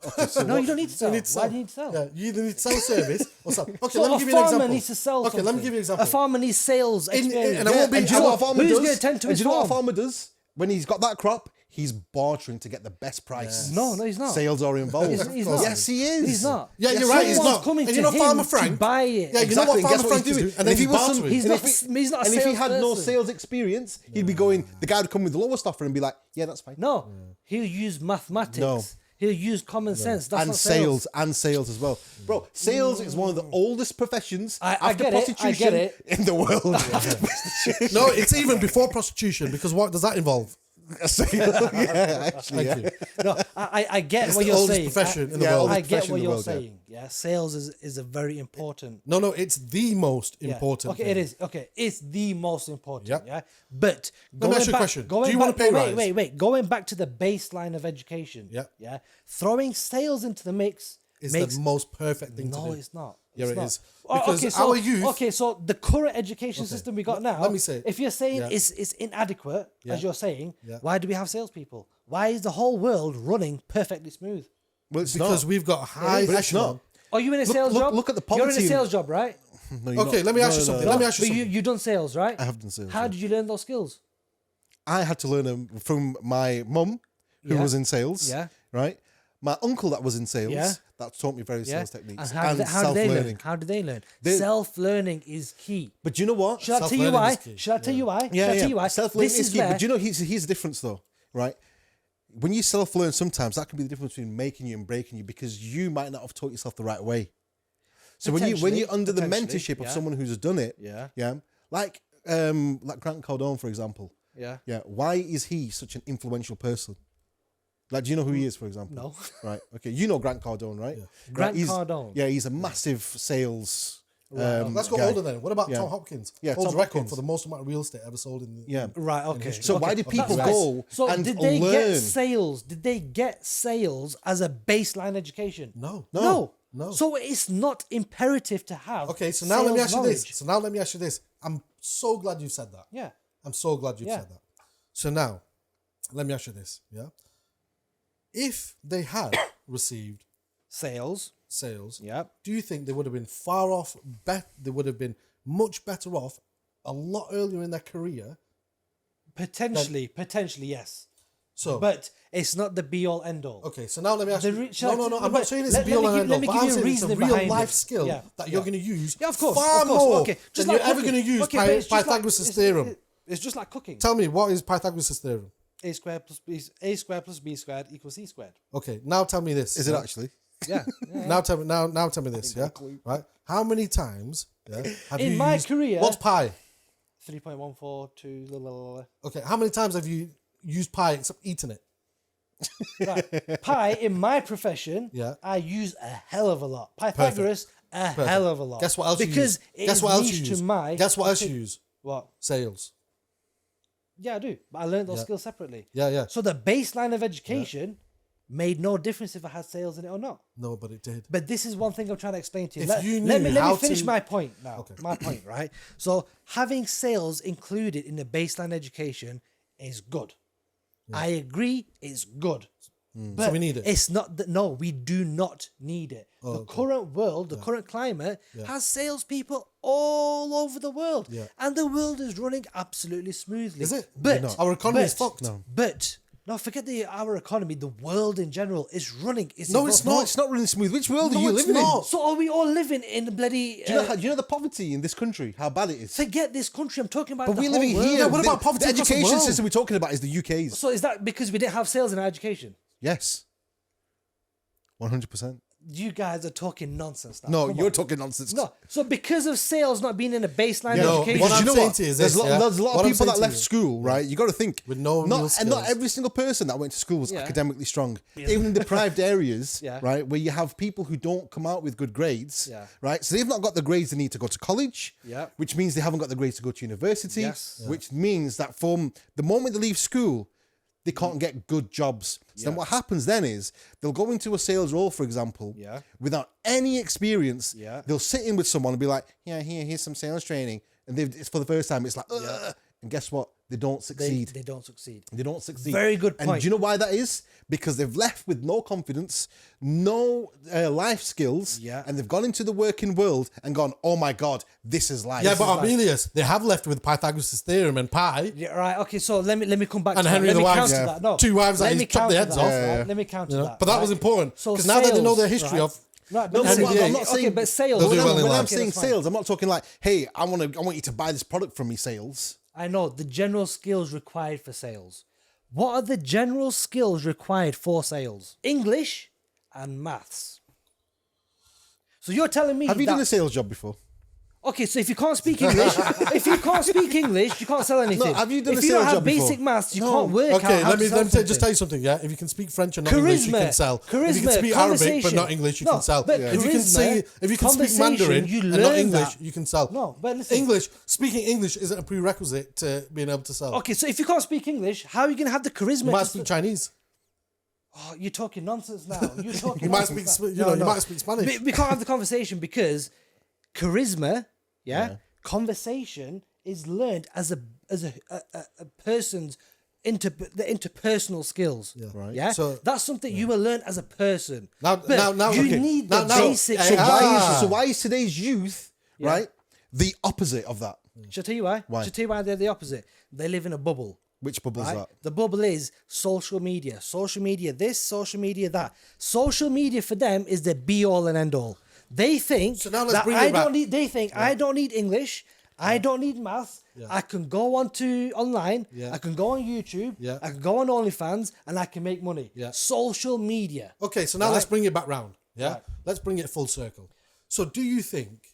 Speaker 1: No, you don't need to
Speaker 3: So
Speaker 1: sell.
Speaker 3: you need to sell.
Speaker 1: Why do you need to sell?
Speaker 3: Yeah, you either need to sell a service or sell. Okay,
Speaker 1: So
Speaker 3: let me
Speaker 1: a
Speaker 3: give you an
Speaker 1: farmer
Speaker 3: example.
Speaker 1: needs to sell
Speaker 3: Okay, let me
Speaker 1: something.
Speaker 3: give you an example.
Speaker 1: A farmer needs sales experience.
Speaker 3: and I won't be-
Speaker 2: And do you know what a farmer
Speaker 1: Who's
Speaker 2: does?
Speaker 1: going to tend to
Speaker 2: And
Speaker 1: his
Speaker 2: do you know what a
Speaker 1: farm?
Speaker 2: farmer does? When he's got that crop, he's bartering to get the best price.
Speaker 1: No, he's not.
Speaker 2: Sales are involved.
Speaker 1: He's not.
Speaker 2: Yes, he is.
Speaker 1: He's not.
Speaker 3: Yeah,
Speaker 2: Yes,
Speaker 3: you're right.
Speaker 2: he
Speaker 3: He's
Speaker 2: is.
Speaker 1: Someone's
Speaker 3: not.
Speaker 1: coming
Speaker 3: And
Speaker 1: to
Speaker 3: you know
Speaker 1: him
Speaker 3: Farmer
Speaker 1: to
Speaker 3: Frank?
Speaker 1: buy it.
Speaker 3: Yeah, you know
Speaker 2: Exactly.
Speaker 3: what
Speaker 2: And guess
Speaker 3: Farmer
Speaker 2: what
Speaker 3: Frank
Speaker 2: he's
Speaker 3: is
Speaker 2: doing?
Speaker 3: doing? And then
Speaker 2: if he
Speaker 3: he's
Speaker 2: was some,
Speaker 3: bartering.
Speaker 1: He's
Speaker 2: and
Speaker 1: not
Speaker 2: if
Speaker 1: he's not a
Speaker 2: and if he
Speaker 1: sales
Speaker 2: had no
Speaker 1: person.
Speaker 2: sales experience, he'd be going. The guy would come with the lower stuffer and be like, "Yeah, that's fine."
Speaker 1: No, he'll use mathematics.
Speaker 2: No.
Speaker 1: He'll use common sense. That's
Speaker 2: And
Speaker 1: not sales.
Speaker 2: sales as well, bro. Sales is one of the oldest professions
Speaker 1: I
Speaker 2: after
Speaker 1: get it, I
Speaker 2: prostitution
Speaker 1: get it.
Speaker 2: in the world. After prostitution,
Speaker 3: No, it's even before prostitution because what does that involve?
Speaker 2: a sale. Yeah, actually,
Speaker 3: Thank
Speaker 2: yeah.
Speaker 3: you.
Speaker 1: No, I get
Speaker 3: It's
Speaker 1: what
Speaker 3: the
Speaker 1: you're
Speaker 3: oldest
Speaker 1: saying.
Speaker 3: profession in the
Speaker 2: yeah,
Speaker 3: world.
Speaker 2: oldest
Speaker 1: I get
Speaker 2: profession
Speaker 1: what
Speaker 2: in the
Speaker 1: you're
Speaker 2: world, yeah.
Speaker 1: saying. Yeah, sales is a very important.
Speaker 3: No, it's the most
Speaker 1: Yeah.
Speaker 3: important.
Speaker 1: Okay,
Speaker 3: thing.
Speaker 1: it is. Okay, it's the most important.
Speaker 3: Yeah.
Speaker 1: Yeah, but
Speaker 3: Let me ask you a question. Do you want a pay rise?
Speaker 1: Wait. Going back to the baseline of education.
Speaker 3: Yeah.
Speaker 1: Yeah. Throwing sales into the mix
Speaker 3: It's
Speaker 1: makes
Speaker 3: the most perfect thing to
Speaker 1: no,
Speaker 3: do.
Speaker 1: it's not.
Speaker 3: Yeah,
Speaker 1: It's
Speaker 3: it
Speaker 1: not.
Speaker 3: is.
Speaker 1: Oh,
Speaker 3: Because
Speaker 1: okay, so,
Speaker 3: our youth-
Speaker 1: Okay, so the current education system we got now.
Speaker 3: let me say-
Speaker 1: if you're saying
Speaker 3: Yeah.
Speaker 1: it's inadequate,
Speaker 3: Yeah.
Speaker 1: as you're saying,
Speaker 3: Yeah.
Speaker 1: why do we have salespeople? Why is the whole world running perfectly smooth?
Speaker 2: Well, it's
Speaker 3: Because
Speaker 2: not.
Speaker 3: we've got high
Speaker 2: But it's
Speaker 3: echelon.
Speaker 2: not.
Speaker 1: Are you in a
Speaker 2: Look-
Speaker 1: sales
Speaker 2: look-
Speaker 1: job?
Speaker 2: look at the
Speaker 1: You're in a
Speaker 2: poverty-
Speaker 1: sales job, right?
Speaker 2: No, you're
Speaker 3: Okay,
Speaker 2: not.
Speaker 3: let me ask
Speaker 2: No,
Speaker 3: you
Speaker 2: no,
Speaker 3: something.
Speaker 2: no.
Speaker 3: Let me ask you
Speaker 1: But
Speaker 3: something.
Speaker 1: you done sales, right?
Speaker 2: I have done sales.
Speaker 1: How
Speaker 2: yeah.
Speaker 1: did you learn those skills?
Speaker 2: I had to learn them from my mum, who
Speaker 1: Yeah.
Speaker 2: was in sales.
Speaker 1: Yeah.
Speaker 2: Right. My uncle that was in sales.
Speaker 1: Yeah.
Speaker 2: That taught me various
Speaker 1: Yeah.
Speaker 2: sales techniques
Speaker 1: And how did they
Speaker 2: self-learning.
Speaker 1: learn? How did they learn?
Speaker 2: They-
Speaker 1: Self-learning is key.
Speaker 2: But you know what?
Speaker 1: Should I tell you
Speaker 3: Self-learning
Speaker 1: why?
Speaker 3: is key.
Speaker 1: Should I tell you why? Should
Speaker 2: Yeah,
Speaker 1: I tell you why?
Speaker 2: Self-learning
Speaker 1: This
Speaker 2: is
Speaker 1: is
Speaker 2: key.
Speaker 1: where
Speaker 2: But you know, here's the difference though, right? When you self-learn, sometimes that can be the difference between making you and breaking you because you might not have taught yourself the right way. So when you're under the
Speaker 1: Potentially,
Speaker 2: mentorship of
Speaker 1: yeah.
Speaker 2: someone who's done it,
Speaker 1: Yeah.
Speaker 2: like Grant Cardone, for example.
Speaker 1: Yeah.
Speaker 2: Yeah. Why is he such an influential person? Like, do you know who he is, for example?
Speaker 1: No.
Speaker 2: Right. Okay. You know Grant Cardone, right?
Speaker 1: Grant
Speaker 2: He's-
Speaker 1: Cardone.
Speaker 2: Yeah, he's a massive sales.
Speaker 3: Let's go
Speaker 2: guy.
Speaker 3: older then. What about
Speaker 2: Yeah.
Speaker 3: Tom Hopkins?
Speaker 2: Yeah,
Speaker 3: Holds
Speaker 2: Tom
Speaker 3: record
Speaker 2: Hopkins.
Speaker 3: for the most amount of real estate ever sold in.
Speaker 2: Yeah.
Speaker 1: Right. Okay.
Speaker 2: So why
Speaker 1: Okay.
Speaker 2: did people
Speaker 1: That's
Speaker 2: go
Speaker 1: nice. So
Speaker 2: and
Speaker 1: did they
Speaker 2: learn?
Speaker 1: get sales? Did they get sales as a baseline education?
Speaker 3: No.
Speaker 1: No. So it's not imperative to have.
Speaker 3: Okay, so now let me
Speaker 1: sales
Speaker 3: ask you
Speaker 1: knowledge.
Speaker 3: this. So now let me ask you this. I'm so glad you said that.
Speaker 1: Yeah.
Speaker 3: I'm so glad you've
Speaker 1: Yeah.
Speaker 3: said that. So now, let me ask you this. Yeah. If they had received
Speaker 1: Sales.
Speaker 3: sales,
Speaker 1: Yep.
Speaker 3: do you think they would have been far off? They would have been much better off a lot earlier in their career.
Speaker 1: Potentially, yes.
Speaker 3: So,
Speaker 1: But it's not the be all end all.
Speaker 3: okay, so now let me ask
Speaker 1: The
Speaker 3: you.
Speaker 1: re- shall I
Speaker 3: No.
Speaker 1: t-
Speaker 3: I'm
Speaker 1: but
Speaker 3: not saying it's
Speaker 1: let-
Speaker 3: a be all
Speaker 1: let me
Speaker 3: and
Speaker 1: give-
Speaker 3: end
Speaker 1: let
Speaker 3: all,
Speaker 1: me
Speaker 3: but
Speaker 1: give
Speaker 3: I'm
Speaker 1: you a
Speaker 3: saying it's a
Speaker 1: reasoning
Speaker 3: real
Speaker 1: behind
Speaker 3: life
Speaker 1: it.
Speaker 3: skill
Speaker 1: Yeah.
Speaker 3: that you're going to use.
Speaker 1: Yeah, of course.
Speaker 3: Far
Speaker 1: of course.
Speaker 3: more
Speaker 1: Okay.
Speaker 3: than you're ever going to use
Speaker 1: but it's just like-
Speaker 3: Pythagoras'
Speaker 1: it's-
Speaker 3: theorem.
Speaker 1: It's just like cooking.
Speaker 3: Tell me, what is Pythagoras' theorem?
Speaker 1: A squared plus b squared equals c squared.
Speaker 3: Okay, now tell me this.
Speaker 2: Is it
Speaker 3: yeah?
Speaker 2: actually?
Speaker 1: Yeah.
Speaker 3: Now tell me this, yeah? Right? How many times have
Speaker 1: In
Speaker 3: you
Speaker 1: my
Speaker 3: used,
Speaker 1: career-
Speaker 3: what's pi?
Speaker 1: 3.142. La, la, la, la.
Speaker 3: Okay, how many times have you used pi except eaten it?
Speaker 1: Right. Pi in my profession,
Speaker 3: Yeah.
Speaker 1: I use a hell of a lot. Pythagoras, a hell of a lot.
Speaker 3: Guess what else
Speaker 1: because
Speaker 3: you use? Guess what else you
Speaker 1: niche
Speaker 3: use?
Speaker 1: to my.
Speaker 3: Guess what else you use?
Speaker 1: What?
Speaker 3: Sales.
Speaker 1: Yeah, I do. But I learned those
Speaker 3: Yeah.
Speaker 1: skills separately.
Speaker 3: Yeah.
Speaker 1: So the baseline of education made no difference if I had sales in it or not.
Speaker 3: No, but it did.
Speaker 1: But this is one thing I'm trying to explain to you.
Speaker 3: If
Speaker 1: Let,
Speaker 3: you
Speaker 1: let
Speaker 3: knew
Speaker 1: me
Speaker 3: how
Speaker 1: finish
Speaker 3: to-
Speaker 1: my point now.
Speaker 3: Okay.
Speaker 1: My point, right? So having sales included in the baseline education is good. I agree, it's good. But
Speaker 3: So we need it.
Speaker 1: It's not that. No, we do not need it. The current world, the current climate, has salespeople all over the world,
Speaker 3: Yeah.
Speaker 1: and the world is running absolutely smoothly.
Speaker 3: Is it?
Speaker 1: But
Speaker 3: No. Our economy is
Speaker 1: but-
Speaker 3: fucked.
Speaker 2: No.
Speaker 1: But no, forget our economy. The world in general is running.
Speaker 3: No, it's
Speaker 2: No,
Speaker 3: not.
Speaker 2: it's not really smooth. Which world
Speaker 3: No,
Speaker 2: are you
Speaker 3: it's
Speaker 2: living
Speaker 3: not.
Speaker 2: in?
Speaker 1: So are we all living in the bloody?
Speaker 2: Do you know the poverty in this country? How bad it is.
Speaker 1: forget this country. I'm talking about.
Speaker 2: But
Speaker 1: the
Speaker 2: we're
Speaker 1: whole
Speaker 2: living
Speaker 1: world.
Speaker 2: here.
Speaker 3: Yeah, what about poverty
Speaker 2: The
Speaker 3: across the
Speaker 2: education
Speaker 3: world?
Speaker 2: system we're talking about is the UK's.
Speaker 1: So is that because we didn't have sales in our education?
Speaker 2: Yes. 100%.
Speaker 1: you guys are talking nonsense now.
Speaker 2: No,
Speaker 1: Come
Speaker 2: you're
Speaker 1: on.
Speaker 2: talking nonsense.
Speaker 1: No, so because of sales not being in a baseline
Speaker 3: No,
Speaker 1: education,
Speaker 3: what
Speaker 2: Because
Speaker 3: I'm
Speaker 2: you know
Speaker 3: saying
Speaker 2: what?
Speaker 3: to you is
Speaker 2: There's,
Speaker 3: this, yeah?
Speaker 2: there's a lot
Speaker 3: What
Speaker 2: of
Speaker 3: I'm
Speaker 2: people that
Speaker 3: saying to
Speaker 2: left
Speaker 3: you,
Speaker 2: school, right? You got to think
Speaker 3: With no real
Speaker 2: and not
Speaker 3: skills.
Speaker 2: every single person that went to school was
Speaker 1: Yeah.
Speaker 2: academically strong. Even in deprived areas,
Speaker 1: Yeah.
Speaker 2: right, where you have people who don't come out with good grades,
Speaker 1: Yeah.
Speaker 2: right? So they've not got the grades they need to go to college,
Speaker 1: Yeah.
Speaker 2: which means they haven't got the grades to go to university,
Speaker 1: Yes.
Speaker 2: which means that from the moment they leave school, they can't get good jobs. So then what happens then is they'll go into a sales role, for example,
Speaker 1: Yeah.
Speaker 2: without any experience.
Speaker 1: Yeah.
Speaker 2: They'll sit in with someone and be like, yeah, here's some sales training. And it's for the first time, it's like, ugh. And guess what? They don't succeed.
Speaker 1: they don't succeed.
Speaker 2: They don't succeed.
Speaker 1: Very good
Speaker 2: And
Speaker 1: point.
Speaker 2: do you know why that is? Because they've left with no confidence, no life skills,
Speaker 1: Yeah.
Speaker 2: and they've gone into the working world and gone, oh my God, this is life.
Speaker 3: Yeah, but Armelius, they have left with Pythagoras' theorem and pi.
Speaker 1: Yeah, right. Okay, so let me come back
Speaker 3: And
Speaker 1: to
Speaker 3: Henry
Speaker 1: that. Let
Speaker 3: the
Speaker 1: me
Speaker 3: Wives,
Speaker 1: counter
Speaker 2: yeah.
Speaker 1: that. No,
Speaker 3: Two wives that
Speaker 1: let
Speaker 3: he's
Speaker 1: me
Speaker 3: chopped their
Speaker 1: counter
Speaker 3: heads
Speaker 1: that,
Speaker 3: off.
Speaker 1: right?
Speaker 2: Yeah.
Speaker 1: Let me counter
Speaker 3: You know?
Speaker 1: that.
Speaker 3: But that was
Speaker 1: right?
Speaker 3: important.
Speaker 1: So
Speaker 3: Because now that they know their
Speaker 1: sales,
Speaker 3: history
Speaker 1: right?
Speaker 3: of...
Speaker 1: Right,
Speaker 2: No,
Speaker 1: but
Speaker 2: but
Speaker 1: listen,
Speaker 2: I'm not
Speaker 1: okay,
Speaker 2: saying,
Speaker 1: but sales.
Speaker 3: They'll do well in
Speaker 2: when I'm
Speaker 3: life.
Speaker 2: saying
Speaker 1: that's fine.
Speaker 2: sales, I'm not talking like, hey, I want you to buy this product from me, sales.
Speaker 1: I know the general skills required for sales. What are the general skills required for sales? English and maths. So you're telling me
Speaker 2: Have you
Speaker 1: that,
Speaker 2: done a sales job before?
Speaker 1: okay, so if you can't speak English, you can't sell anything.
Speaker 2: have you done
Speaker 1: if
Speaker 2: a
Speaker 1: you don't
Speaker 2: sales
Speaker 1: have
Speaker 2: job before?
Speaker 1: basic maths, you
Speaker 2: No.
Speaker 1: can't work out
Speaker 3: Okay,
Speaker 1: how
Speaker 3: let
Speaker 1: to
Speaker 3: me
Speaker 1: sell
Speaker 3: just
Speaker 1: something.
Speaker 3: tell you something, yeah? If you can speak French and not English, you can sell. If you can
Speaker 1: Charisma,
Speaker 3: speak Arabic but
Speaker 1: conversation.
Speaker 3: not English, you
Speaker 1: No,
Speaker 3: can sell.
Speaker 1: but
Speaker 3: If you can
Speaker 1: charisma,
Speaker 3: if you can speak
Speaker 1: conversation,
Speaker 3: Mandarin
Speaker 1: you
Speaker 3: and not
Speaker 1: learn
Speaker 3: English,
Speaker 1: that.
Speaker 3: you can sell.
Speaker 1: No, but listen.
Speaker 3: English, speaking English isn't a prerequisite to being able to sell.
Speaker 1: Okay, so if you can't speak English, how are you going to have the charisma?
Speaker 3: You might
Speaker 1: to
Speaker 3: speak
Speaker 1: sp-
Speaker 3: Chinese.
Speaker 1: Oh, you're talking nonsense now. You're talking.
Speaker 3: You might
Speaker 1: nonsense
Speaker 3: speak,
Speaker 1: now.
Speaker 3: you might speak Spanish.
Speaker 1: We can't have the conversation because charisma, conversation is learned as a person's the interpersonal skills. Yeah.
Speaker 2: Right.
Speaker 1: Yeah.
Speaker 3: So-
Speaker 1: that's something you will learn as a person.
Speaker 3: Now-
Speaker 1: But
Speaker 3: now,
Speaker 1: you
Speaker 3: okay.
Speaker 1: need
Speaker 3: Now-
Speaker 1: the
Speaker 3: now-
Speaker 1: basic.
Speaker 3: So
Speaker 2: Why is today's youth, right, the opposite of that?
Speaker 1: Shall I tell you why?
Speaker 2: Why?
Speaker 1: Shall I tell you why they're the opposite? They live in a bubble.
Speaker 2: Which bubble's
Speaker 1: Right?
Speaker 2: that?
Speaker 1: The bubble is social media. Social media this, social media that. Social media for them is the be all and end all. They think
Speaker 3: So now let's
Speaker 1: that
Speaker 3: bring it
Speaker 1: I
Speaker 3: back.
Speaker 1: don't need. They think I don't need English. I don't need maths. I can go online.
Speaker 3: Yeah.
Speaker 1: I can go on YouTube.
Speaker 3: Yeah.
Speaker 1: I can go on OnlyFans and I can make money.
Speaker 3: Yeah.
Speaker 1: Social media.
Speaker 3: Okay, so now
Speaker 1: Right.
Speaker 3: let's bring it back round. Yeah,
Speaker 1: Right.
Speaker 3: let's bring it full circle. So, do you think,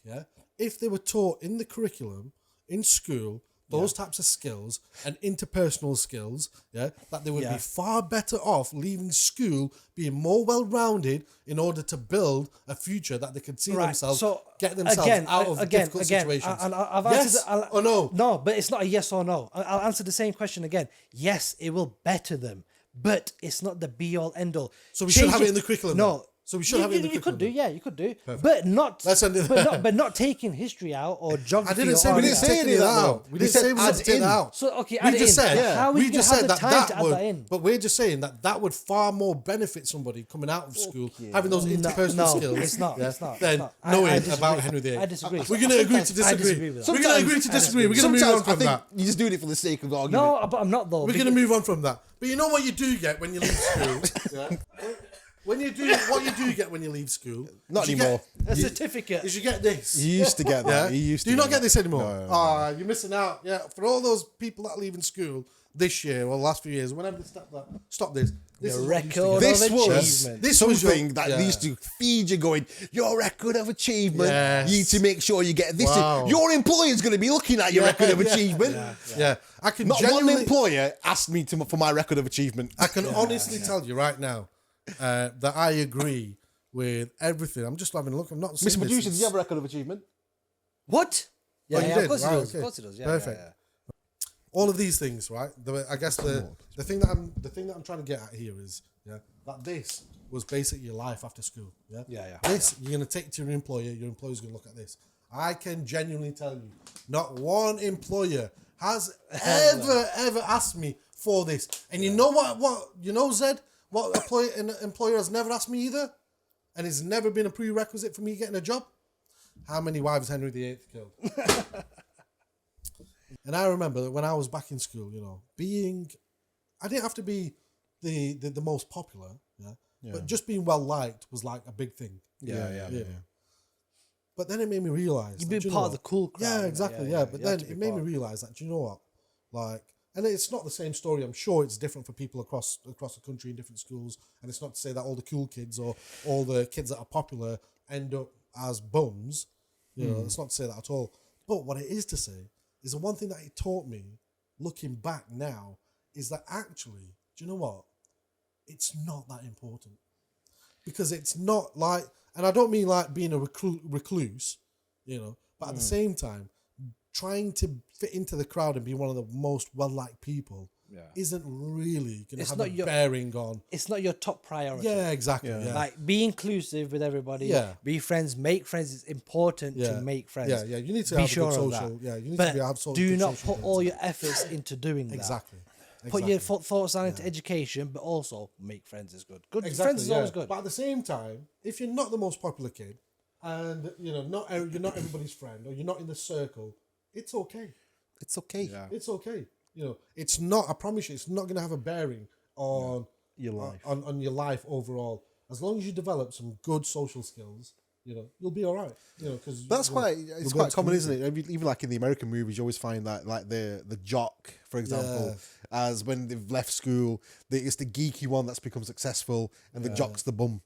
Speaker 3: if they were taught in the curriculum in school those types of skills and interpersonal skills, that they would be far better off leaving school, being more well-rounded in order to build a future that they could see themselves, get themselves out of difficult situations?
Speaker 1: And I've
Speaker 3: yes
Speaker 1: answered
Speaker 3: or no?
Speaker 1: No, but it's not a yes or no. I'll answer the same question again. Yes, it will better them, but it's not the be all end all.
Speaker 3: So we should have it in the curriculum
Speaker 1: No.
Speaker 3: then? So we should have it in the
Speaker 1: You could do,
Speaker 3: curriculum
Speaker 1: yeah, you could do, but not,
Speaker 3: Let's end it
Speaker 1: but not taking history out or geography.
Speaker 3: I didn't say
Speaker 1: or
Speaker 3: we
Speaker 1: all
Speaker 3: didn't
Speaker 1: that.
Speaker 3: say any of that out. We
Speaker 2: We
Speaker 3: didn't
Speaker 2: said
Speaker 3: say we
Speaker 2: add
Speaker 3: had to take
Speaker 2: in.
Speaker 3: that out.
Speaker 1: So okay, add
Speaker 3: we
Speaker 1: it
Speaker 3: just
Speaker 1: in.
Speaker 3: said
Speaker 1: How are we
Speaker 3: we
Speaker 1: gonna
Speaker 3: just
Speaker 1: have
Speaker 3: said
Speaker 1: the
Speaker 3: that
Speaker 1: time
Speaker 3: that
Speaker 1: to add
Speaker 3: would,
Speaker 1: that in?
Speaker 3: but we're just saying that would far more benefit somebody coming out of school having those interpersonal
Speaker 1: no,
Speaker 3: skills.
Speaker 1: it's not. It's not.
Speaker 3: Then
Speaker 1: it's not.
Speaker 3: knowing
Speaker 1: I disagree.
Speaker 3: about Henry VIII.
Speaker 1: I disagree.
Speaker 3: We're going to agree to
Speaker 1: I
Speaker 3: disagree.
Speaker 1: disagree with that.
Speaker 3: We're going to agree to disagree. We're going to move
Speaker 2: Sometimes
Speaker 3: on from
Speaker 2: I think
Speaker 3: that.
Speaker 2: you're just doing it for the sake of argument.
Speaker 1: No, but I'm not though.
Speaker 3: We're going to move on from that. But you know what you do get when you leave school? When you do what you do get when you leave school?
Speaker 2: Not
Speaker 3: is you
Speaker 2: anymore.
Speaker 1: a certificate.
Speaker 3: Is you get this.
Speaker 2: You used to get that.
Speaker 3: Yeah?
Speaker 2: You used to
Speaker 3: Do you not get
Speaker 2: that.
Speaker 3: this anymore?
Speaker 2: No, no,
Speaker 3: Ah, you're missing out. Yeah, for all those people that are leaving school this year or the last few years, whenever they stop this. This
Speaker 1: The
Speaker 3: is what you used to
Speaker 1: record
Speaker 3: get.
Speaker 1: of
Speaker 2: This was
Speaker 1: achievement.
Speaker 3: This was
Speaker 2: something
Speaker 3: your-
Speaker 2: that
Speaker 3: yeah.
Speaker 2: they used to feed you going, your record of achievement,
Speaker 3: Yes.
Speaker 2: you need to make sure you get this.
Speaker 3: Wow.
Speaker 2: Your employer's going to be looking at your record of achievement.
Speaker 3: Yeah, I can
Speaker 2: Not one
Speaker 3: genuinely,
Speaker 2: employer asked me for my record of achievement.
Speaker 3: I can honestly tell you right now that I agree with everything. I'm just having a look. I'm not.
Speaker 2: Mr.
Speaker 3: saying
Speaker 2: Producer,
Speaker 3: this
Speaker 2: did you have a record of achievement?
Speaker 1: What? Yeah,
Speaker 3: Oh, you
Speaker 1: yeah,
Speaker 3: did?
Speaker 1: of course
Speaker 3: Right,
Speaker 1: it does.
Speaker 3: okay.
Speaker 1: Of course it does. Yeah,
Speaker 3: Perfect.
Speaker 1: yeah, yeah.
Speaker 3: all of these things, right? I guess the thing that I'm trying to get at here is that this was basically your life after school. Yeah,
Speaker 1: Yeah.
Speaker 3: This you're gonna take to your employer. Your employer's gonna look at this. I can genuinely tell you, not one employer has ever asked me for this. And you know what you know, Zed? What an employer has never asked me either, and it's never been a prerequisite for me getting a job. How many wives Henry VIII killed? And I remember that when I was back in school, I didn't have to be the most popular, but just being well liked was like a big thing.
Speaker 1: Yeah.
Speaker 3: But then it made me realize
Speaker 1: You've been part of the cool crowd.
Speaker 3: Yeah, exactly.
Speaker 1: Yeah.
Speaker 3: But
Speaker 1: You have
Speaker 3: then
Speaker 1: to be
Speaker 3: it made me
Speaker 1: part.
Speaker 3: realize that, do you know what? Like, And it's not the same story. I'm sure it's different for people across the country in different schools. And it's not to say that all the cool kids or all the kids that are popular end up as bums. You know, it's not to say that at all. But what it is to say is the one thing that it taught me, looking back now, is that actually, do you know what? It's not that important. Because it's not like, and I don't mean like being a recluse, you know, but at the same time, trying to fit into the crowd and be one of the most well-liked people isn't really going to have a bearing on.
Speaker 1: It's not your top priority.
Speaker 3: Yeah, exactly. Yeah.
Speaker 1: Like, be inclusive with everybody.
Speaker 3: Yeah.
Speaker 1: Be friends. Make friends. It's important to make friends.
Speaker 3: Yeah. You need to
Speaker 1: be
Speaker 3: have
Speaker 1: sure
Speaker 3: a good
Speaker 1: of
Speaker 3: social.
Speaker 1: that.
Speaker 3: Yeah, you need
Speaker 1: but
Speaker 3: to have social.
Speaker 1: do
Speaker 3: good
Speaker 1: not
Speaker 3: social
Speaker 1: put all your efforts into doing that.
Speaker 3: Exactly.
Speaker 1: Put your thoughts down into education, but also make friends is good. Good
Speaker 3: Exactly,
Speaker 1: friends is always good.
Speaker 3: But at the same time, if you're not the most popular kid, and you know, you're not everybody's friend, or you're not in the circle, it's okay.
Speaker 2: It's okay.
Speaker 4: Yeah.
Speaker 3: It's okay. You know, it's not. I promise you, it's not going to have a bearing on
Speaker 2: Your life.
Speaker 3: on your life overall. As long as you develop some good social skills, you know, you'll be all right. You know, because
Speaker 2: But it's quite common, isn't it? Even like in the American movies, you always find that like the jock, for example, as when they've left school, it's the geeky one that's become successful, and the jock's the bum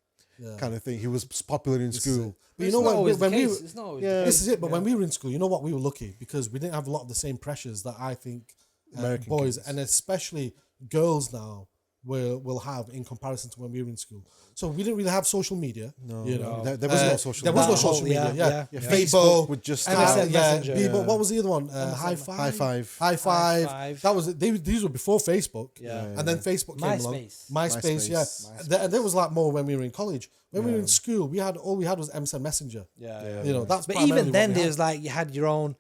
Speaker 2: kind of thing. He was popular in school.
Speaker 3: But you know what? When we
Speaker 1: It's not always the case.
Speaker 3: this is it. But when we were in school, you know what? We were lucky because we didn't have a lot of the same pressures that I think
Speaker 2: American
Speaker 3: boys
Speaker 2: kids.
Speaker 3: and especially girls now will have in comparison to when we were in school. So we didn't really have social media.
Speaker 2: No,
Speaker 3: you know,
Speaker 2: there was no social
Speaker 3: There was no
Speaker 2: media.
Speaker 3: social media.
Speaker 1: Yeah.
Speaker 3: Yeah,
Speaker 2: Facebook would just
Speaker 1: MSN Messenger.
Speaker 3: Bebo, what was the other one? High Five.
Speaker 2: High Five.
Speaker 3: High Five.
Speaker 1: High Five.
Speaker 3: That was it. These were before Facebook.
Speaker 1: Yeah.
Speaker 3: And then Facebook came along.
Speaker 1: MySpace.
Speaker 3: MySpace. Yeah. And there was like more when we were in college. When we were in school, all we had was MSN Messenger.
Speaker 1: Yeah.
Speaker 3: You know, that's
Speaker 1: But
Speaker 3: primarily
Speaker 1: even
Speaker 3: what
Speaker 1: then,
Speaker 3: we had.
Speaker 1: there's like you had your own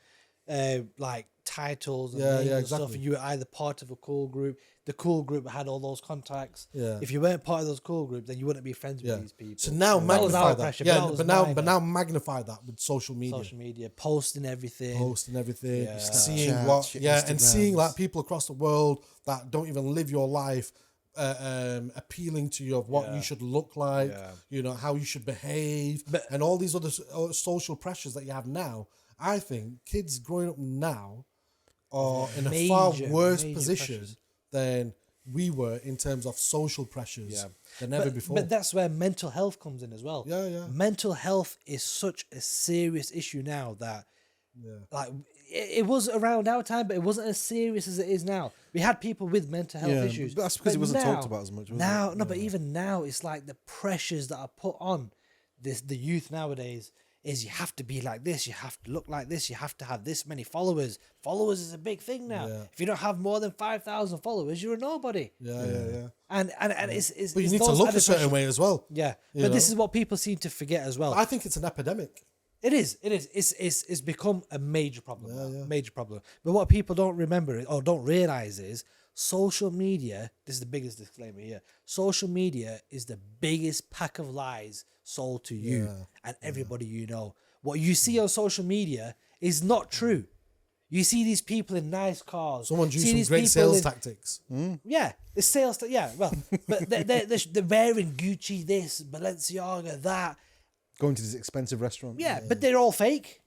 Speaker 1: like titles and names and stuff,
Speaker 3: exactly.
Speaker 1: and you were either part of a cool group. The cool group had all those contacts.
Speaker 3: Yeah.
Speaker 1: If you weren't part of those cool groups, then you wouldn't be friends with these people.
Speaker 3: So now
Speaker 1: That was
Speaker 3: magnify
Speaker 1: our
Speaker 3: that.
Speaker 1: pressure,
Speaker 3: Yeah,
Speaker 1: that was
Speaker 3: but
Speaker 1: minor.
Speaker 3: now magnify that with social media.
Speaker 1: Social media, posting everything.
Speaker 3: Post and everything,
Speaker 1: Yeah.
Speaker 3: seeing
Speaker 2: Snapchat,
Speaker 3: what,
Speaker 2: your
Speaker 3: and seeing
Speaker 2: Instagrams.
Speaker 3: like people across the world that don't even live your life, appealing to you of what you should look like, you know, how you should behave, and all these other social pressures that you have now. I think kids growing up now are in a far worse
Speaker 1: major
Speaker 3: position
Speaker 1: pressures.
Speaker 3: than we were in terms of social pressures than ever before.
Speaker 1: But that's where mental health comes in as well.
Speaker 3: Yeah.
Speaker 1: Mental health is such a serious issue now that, like, it was around our time, but it wasn't as serious as it is now. We had people with mental health issues.
Speaker 2: but that's because it wasn't talked about as much, was
Speaker 1: now,
Speaker 2: it?
Speaker 1: no, but even now, it's like the pressures that are put on the youth nowadays. Is you have to be like this, you have to look like this, you have to have this many followers. Followers is a big thing now.
Speaker 3: Yeah.
Speaker 1: If you don't have more than 5,000 followers, you're a nobody.
Speaker 3: Yeah.
Speaker 1: And it's
Speaker 3: But you
Speaker 1: it's
Speaker 3: need to
Speaker 1: those
Speaker 3: look a
Speaker 1: added
Speaker 3: certain
Speaker 1: pressures.
Speaker 3: way as well.
Speaker 1: Yeah,
Speaker 3: You
Speaker 1: but this
Speaker 3: know?
Speaker 1: is what people seem to forget as well.
Speaker 3: I think it's an epidemic.
Speaker 1: It is. It's become a major problem. Now, major problem. But what people don't remember or don't realize is social media. This is the biggest disclaimer here. Social media is the biggest pack of lies sold to you and everybody you know. What you see on social media is not true. You see these people in nice cars.
Speaker 3: Someone's
Speaker 1: see
Speaker 3: using
Speaker 1: these
Speaker 3: great
Speaker 1: people
Speaker 3: sales
Speaker 1: in-
Speaker 3: tactics.
Speaker 1: Yeah, it's sales. Yeah, well, but they're wearing Gucci this, Balenciaga that.
Speaker 2: Going to these expensive restaurants.
Speaker 1: Yeah, but they're all fake.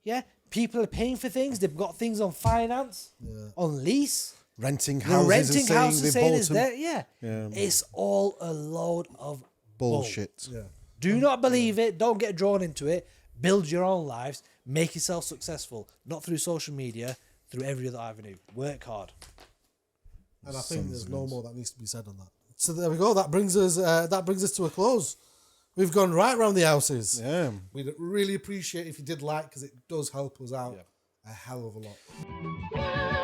Speaker 1: Yeah, people are paying for things. They've got things on finance, on lease.
Speaker 2: Renting
Speaker 1: They're
Speaker 2: houses
Speaker 1: renting
Speaker 2: and saying
Speaker 1: houses
Speaker 2: they
Speaker 1: saying
Speaker 2: bought
Speaker 1: it's
Speaker 2: them.
Speaker 1: there. Yeah. It's all a load of
Speaker 2: Bullshit.
Speaker 1: bull. Do not believe it. Don't get drawn into it. Build your own lives. Make yourself successful. Not through social media, through every other avenue. Work hard.
Speaker 3: And I think there's no more that needs to be said on that. So there we go. That brings us to a close. We've gone right round the houses.
Speaker 2: Yeah.
Speaker 3: We'd really appreciate if you did like, because it does help us out a hell of a lot.